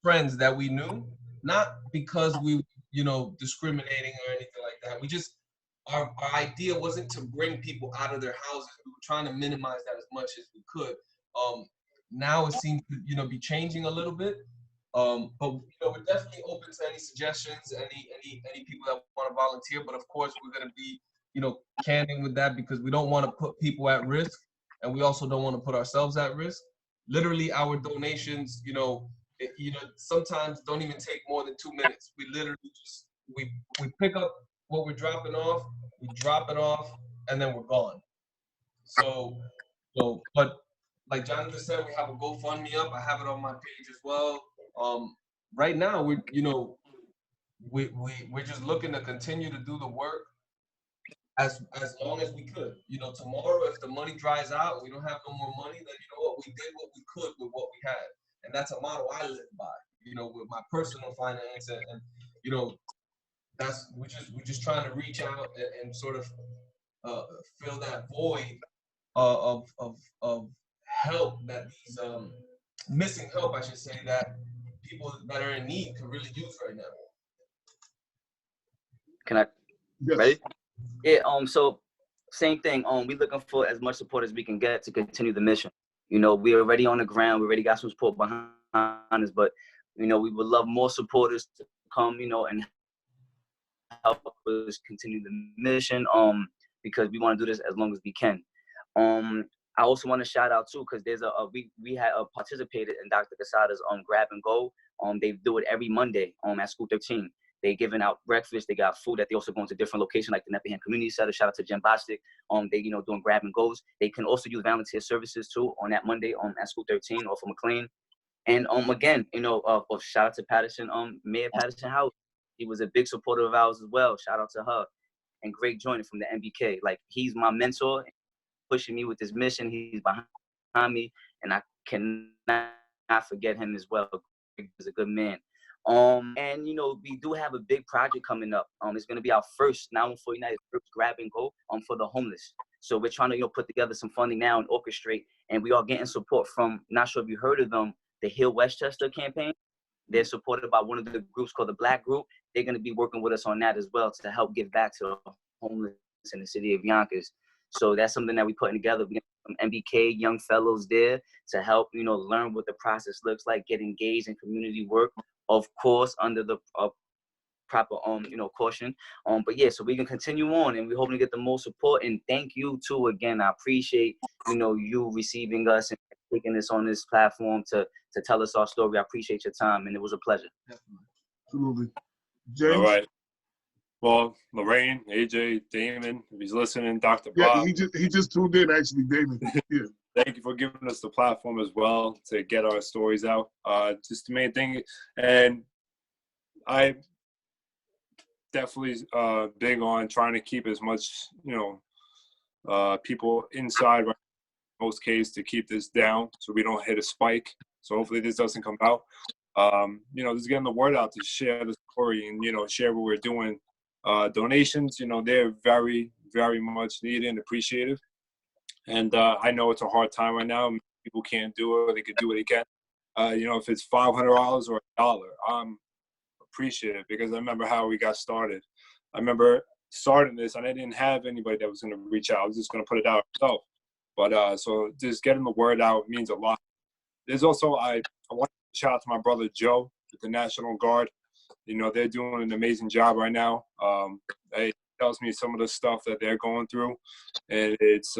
friends that we knew, not because we discriminating or anything like that. We just our idea wasn't to bring people out of their houses. We were trying to minimize that as much as we could. Now it seems to be changing a little bit. But we're definitely open to any suggestions, any people that want to volunteer. But of course, we're going to be candid with that, because we don't want to put people at risk, and we also don't want to put ourselves at risk. Literally, our donations, sometimes don't even take more than 2 minutes. We literally just we pick up what we're dropping off, we drop it off, and then we're gone. So, but like Jonathan said, we have a GoFundMe up. I have it on my page as well. Right now, we're just looking to continue to do the work as long as we could. Tomorrow, if the money dries out, we don't have no more money, then what, we did what we could with what we had, and that's a model I live by. With my personal finance, and we're just trying to reach out and sort of fill that void of help that these missing help, I should say, that people that are in need can really use right now. Can I? Yes. Ready? Yeah. So same thing. We looking for as much support as we can get to continue the mission. We're already on the ground. We already got some support behind us, but we would love more supporters to come, and help us continue the mission. Because we want to do this as long as we can. I also want to shout out too, because there's we had participated in Dr. Casada's Grab and Go. They do it every Monday at School 13. They giving out breakfast. They got food that they also go into different locations like the Nepperham Community Center. Shout out to Jim Bostic. They doing grab and goes. They can also use volunteer services too on that Monday at School 13 off of McLean. And again, shout out to Patterson, Mayor Patterson House. He was a big supporter of ours as well. Shout out to her. And Greg Joyner from the MBK. Like, he's my mentor, pushing me with this mission. He's behind me, and I cannot forget him as well. He's a good man. And you know, we do have a big project coming up. It's going to be our first 914 United first grab and go for the homeless. So we're trying to, you know, put together some funding now and orchestrate, and we are getting support from, not sure if you heard of them, the Heal Westchester campaign. They're supported by one of the groups called the Black Group. They're going to be working with us on that as well to help give back to the homeless in the city of Yonkers. So that's something that we're putting together. We have some MBK young fellows there to help, you know, learn what the process looks like, get engaged in community work, of course, under the proper, you know, caution. But yeah, so we can continue on, and we're hoping to get the most support. And thank you too, again. I appreciate, you know, you receiving us and taking us on this platform to tell us our story. I appreciate your time, and it was a pleasure. Absolutely. James? All right. Well, Lorraine, AJ, Damon, if he's listening, Dr. Yeah, Bob. he just tuned in, actually, Damon. Yeah. Thank you for giving us the platform as well to get our stories out. Just the main thing, and I definitely big on trying to keep as much, you know, people inside, right, in most cases, to keep this down so we don't hit a spike. So hopefully this doesn't come out. You know, just getting the word out to share the story and, you know, share what we're doing. Donations, you know, they're very, very much needed and appreciated. And I know it's a hard time right now. People can't do it. They could do what they can. You know, if it's $500 or $1, I'm appreciative, because I remember how we got started. I remember starting this and I didn't have anybody that was going to reach out. I was just going to put it out myself. But so just getting the word out means a lot. There's also, I want to shout out to my brother Joe with the National Guard. You know, they're doing an amazing job right now. He tells me some of the stuff that they're going through, and it's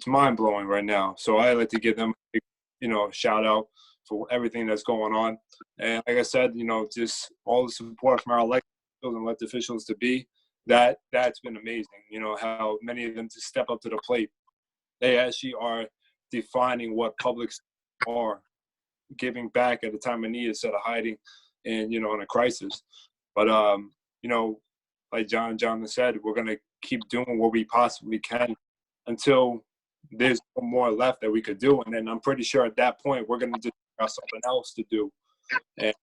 mind blowing right now. So I like to give them, you know, a shout out for everything that's going on. And like I said, you know, just all the support from our elected and elected officials to be, that's been amazing. You know, how many of them just step up to the plate. They actually are defining what publics are, giving back at a time of need instead of hiding and, you know, in a crisis. But, you know, like John said, we're going to keep doing what we possibly can until there's no more left that we could do. And then I'm pretty sure at that point, we're going to just figure out something else to do. And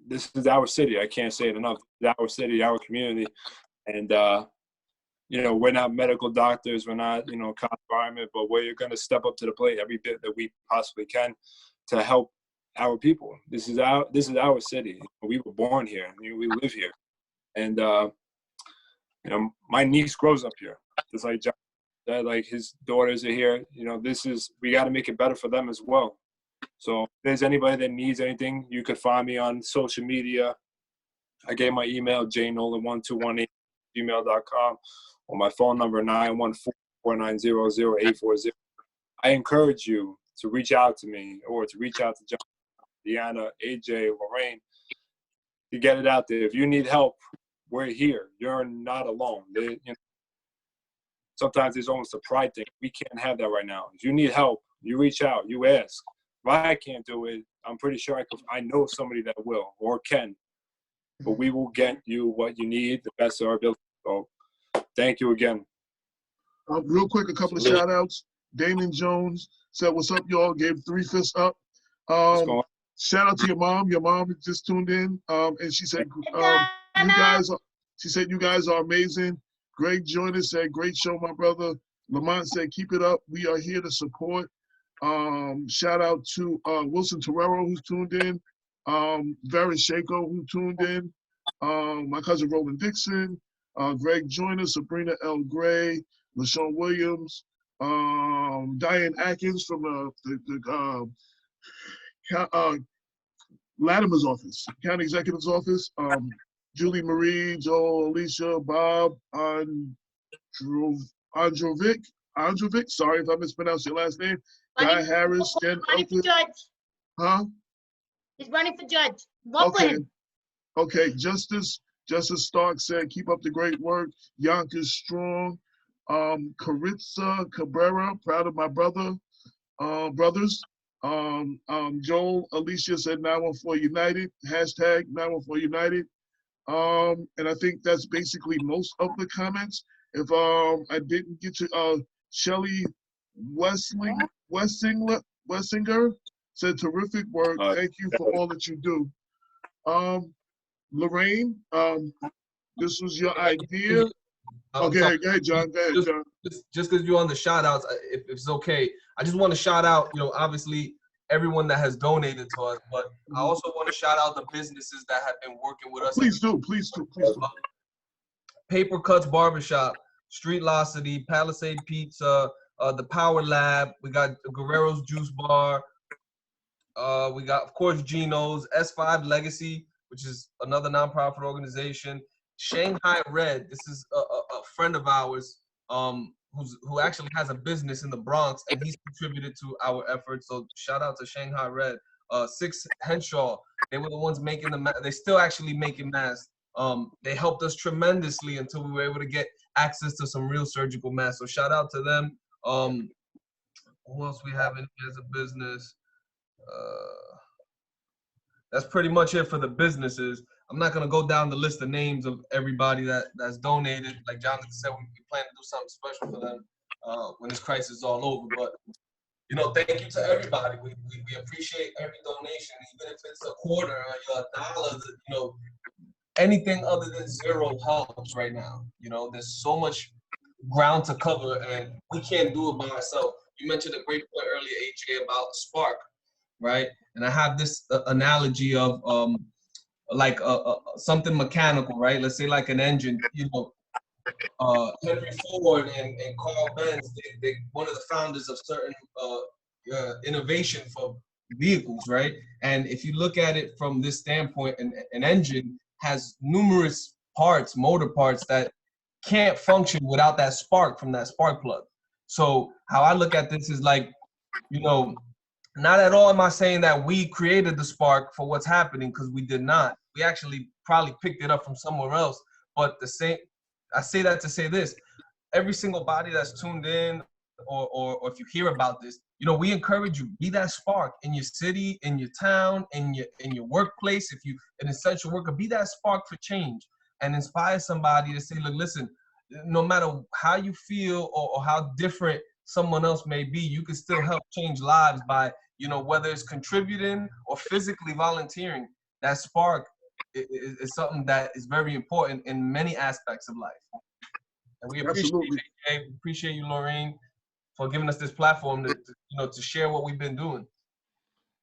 this is our city. I can't say it enough. It's our city, our community. And, you know, we're not medical doctors. We're not, you know, environment, but we're going to step up to the plate every bit that we possibly can to help our people. This is our city. We were born here. We live here. And, you know, my niece grows up here. Just like John said, like his daughters are here. You know, we got to make it better for them as well. So if there's anybody that needs anything, you could find me on social media. I gave my email, jnolan1218@gmail.com, or my phone number, 914-490-0840. I encourage you to reach out to me, or to reach out to John, Deanna, AJ, Lorraine, to get it out there. If you need help, we're here. You're not alone. You know, sometimes it's almost a pride thing. We can't have that right now. If you need help, you reach out, you ask. If I can't do it, I'm pretty sure I know somebody that will or can. But we will get you what you need, the best of our ability. So thank you again. Real quick, a couple of shout outs. Damon Jones said, "What's up, y'all?" Gave 3 fists up. Shout out to your mom. Your mom just tuned in, and she said, you guys are amazing. Greg Joyner said, "Great show, my brother." Lamont said, "Keep it up. We are here to support." Shout out to Wilson Torrero, who's tuned in. Varen Shako, who tuned in. My cousin Roland Dixon. Greg Joyner, Sabrina L. Gray, LaShawn Williams, Diane Atkins from the Latimer's office, county executive's office. Julie Marie, Joel, Alicia, Bob, Androvic. Sorry if I mispronounced your last name. Guy Harris, Jen Elton. Huh? He's running for judge. Vote for him. Okay. Justice Stark said, "Keep up the great work. Yonkers strong." Caritza Cabrera, proud of my brothers. Joel Alicia said 914 United, hashtag 914 United. And I think that's basically most of the comments. If I didn't get to Shelly Wessinger, Said terrific work. Thank you for all that you do. Lorraine, this was your idea. Okay, go ahead, John. Go ahead, John. Just because you're on the shout outs, if it's okay, I just want to shout out, obviously everyone that has donated to us, but I also want to shout out the businesses that have been working with us. Please do. Paper Cuts Barbershop, Streetlocity, Palisade Pizza, the Power Lab. We got Guerrero's Juice Bar. We got, of course, Gino's, S5 Legacy, which is another nonprofit organization. Shanghai Red. This is a friend of ours who actually has a business in the Bronx, and he's contributed to our efforts. So shout out to Shanghai Red. Six Henshaw. They were the ones making the they still actually making masks. They helped us tremendously until we were able to get access to some real surgical masks. So shout out to them. Who else we have in here as a business? That's pretty much it for the businesses. I'm not gonna go down the list of names of everybody that's donated. Like Jonathan said, we plan to do something special for them when this crisis is all over. But thank you to everybody. We appreciate every donation, even if it's a quarter or a dollar. Anything other than zero helps right now. There's so much ground to cover, and we can't do it by ourselves. You mentioned a great point earlier, AJ, about spark, right? And I have this analogy of like something mechanical, right? Let's say like an engine. Henry Ford and Carl Benz, they one of the founders of certain innovation for vehicles, right? And if you look at it from this standpoint, an engine has numerous parts, motor parts that can't function without that spark from that spark plug. So how I look at this is like, not at all am I saying that we created the spark for what's happening, because we did not. We actually probably picked it up from somewhere else. But I say that to say this: every single body that's tuned in, or if you hear about this, we encourage you, be that spark in your city, in your town, in your workplace. If you an essential worker, be that spark for change and inspire somebody to say, look, listen, no matter how you feel or how different someone else may be, you can still help change lives by, whether it's contributing or physically volunteering. That spark is something that is very important in many aspects of life. And we appreciate you, Lorraine, for giving us this platform to share what we've been doing.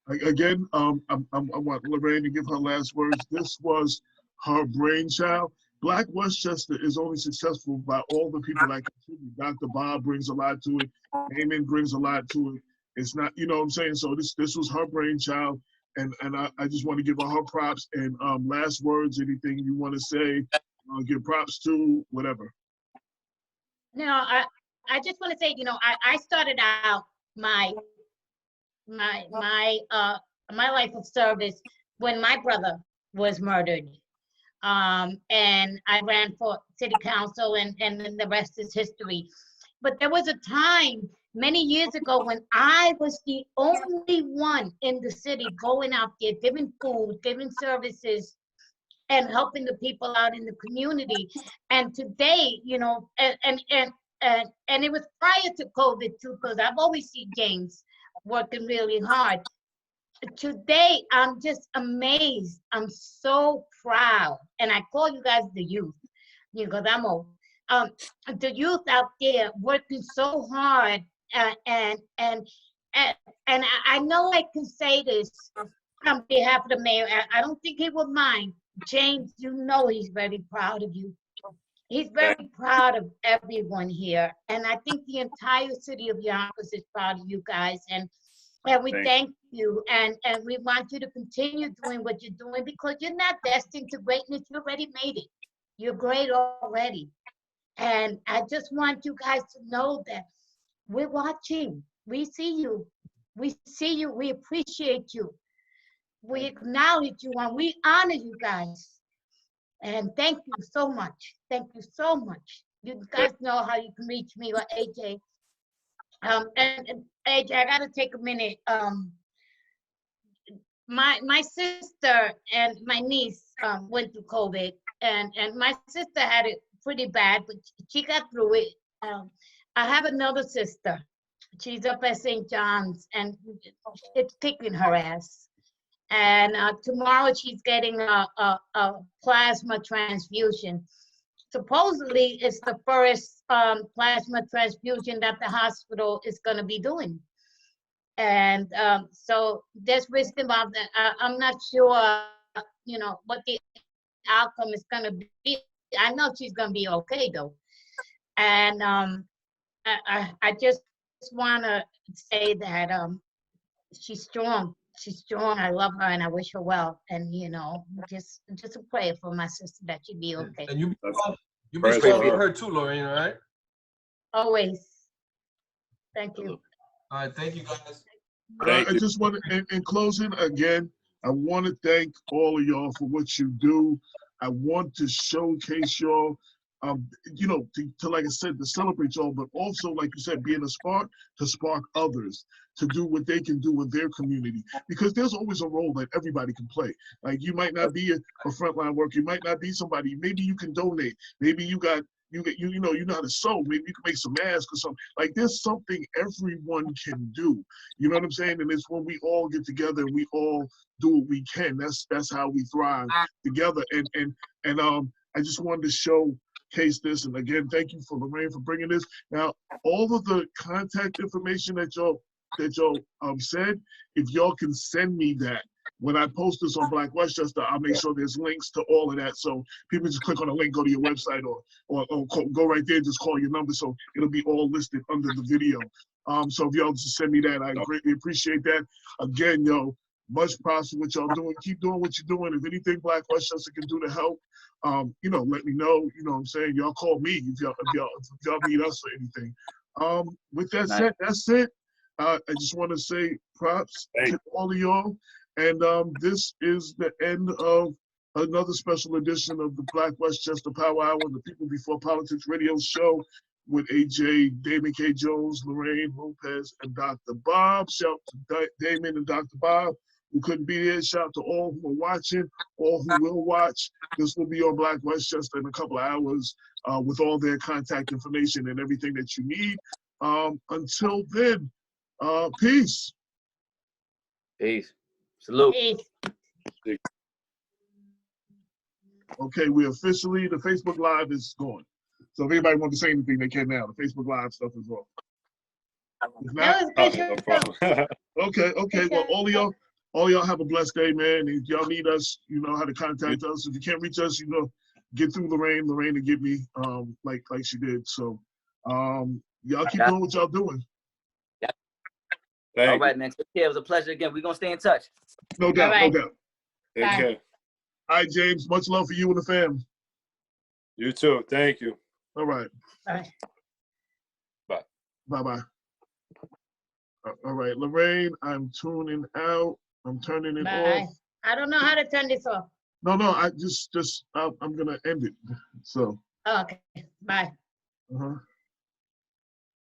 Again, I want Lorraine to give her last words. This was her brainchild. Black Westchester is only successful by all the people that contribute. Dr. Bob brings a lot to it. Eamon brings a lot to it. It's not, what I'm saying? So this was her brainchild, and I just want to give her props. And last words, anything you want to say, give props to, whatever. No, I just want to say, I started out my life of service when my brother was murdered. And I ran for city council, and then the rest is history. But there was a time many years ago when I was the only one in the city going out there, giving food, giving services, and helping the people out in the community. And today, and it was prior to COVID too, because I've always seen James working really hard. Today, I'm just amazed. I'm so proud. And I call you guys the youth, because I'm old. The youth out there working so hard. And I know I can say this on behalf of the mayor. I don't think he would mind. James, he's very proud of you. He's very proud of everyone here. And I think the entire city of Yonkers is proud of you guys. And we thank you, and we want you to continue doing what you're doing, because you're not destined to greatness. You already made it. You're great already. And I just want you guys to know that we're watching. We see you. We see you. We appreciate you. We acknowledge you, and we honor you guys. And thank you so much. Thank you so much. You guys know how you can reach me or AJ. And AJ, I gotta take a minute. My sister and my niece went through COVID, and my sister had it pretty bad, but she got through it. I have another sister She's up at St. John's, and it's kicking her ass. And tomorrow she's getting a plasma transfusion. Supposedly, it's the first plasma transfusion that the hospital is going to be doing. And so there's risk involved. I'm not sure, you know, what the outcome is going to be. I know she's going to be okay, though. And I just want to say that she's strong. She's strong. I love her, and I wish her well. And you know, just a prayer for my sister that she'd be okay. And you be strong for her too, Lorraine, all right? Always. Thank you. All right, thank you guys. I just want to, in closing, again, I want to thank all of y'all for what you do. I want to showcase y'all, you know, to, like I said, to celebrate y'all, but also, like you said, being a spark, to spark others to do what they can do with their community. Because there's always a role that everybody can play. Like, you might not be a frontline worker, you might not be somebody, maybe you can donate, maybe you know how to sew, maybe you can make some masks or something. Like, there's something everyone can do. You know what I'm saying? And it's when we all get together and we all do what we can. That's how we thrive together. And I just wanted to showcase this. And again, thank you for Lorraine for bringing this. Now, all of the contact information that y'all said, if y'all can send me that. When I post this on Black Westchester, I'll make sure there's links to all of that. So people just click on a link, go to your website, or go right there and just call your number. So it'll be all listed under the video. So if y'all just send me that, I greatly appreciate that. Again, yo, much props for what y'all doing. Keep doing what you're doing. If anything Black Westchester can do to help, you know, let me know. You know what I'm saying? Y'all call me if y'all need us for anything. With that said, that's it. I just want to say props to all of y'all. And this is the end of another special edition of the Black Westchester Power Hour, the People Before Politics radio show with AJ, Damon K. Jones, Lorraine Lopez, and Dr. Bob. Shout out to Damon and Dr. Bob, who couldn't be here. Shout out to all who are watching, all who will watch. This will be on Black Westchester in a couple of hours with all their contact information and everything that you need. Until then, peace. Peace. Salute. Peace. Okay, the Facebook Live is going. So if anybody wants to say anything, they can now. The Facebook Live stuff is off. That was good. No problem. Okay. Well, all y'all have a blessed day, man. If y'all need us, you know how to contact us. If you can't reach us, you know, get through Lorraine to get me, like she did. So, y'all keep doing what y'all doing. All right, man. Take care. It was a pleasure again. We're gonna stay in touch. No doubt, right. no doubt. Take care. All right, James. Much love for you and the fam. You too. Thank you. All right. Bye. Bye. Bye-bye. All right, Lorraine, I'm tuning out. I'm turning it Bye. off. I don't know how to turn this off. No, I just I'm gonna end it. So. Oh, okay. Bye. Uh-huh.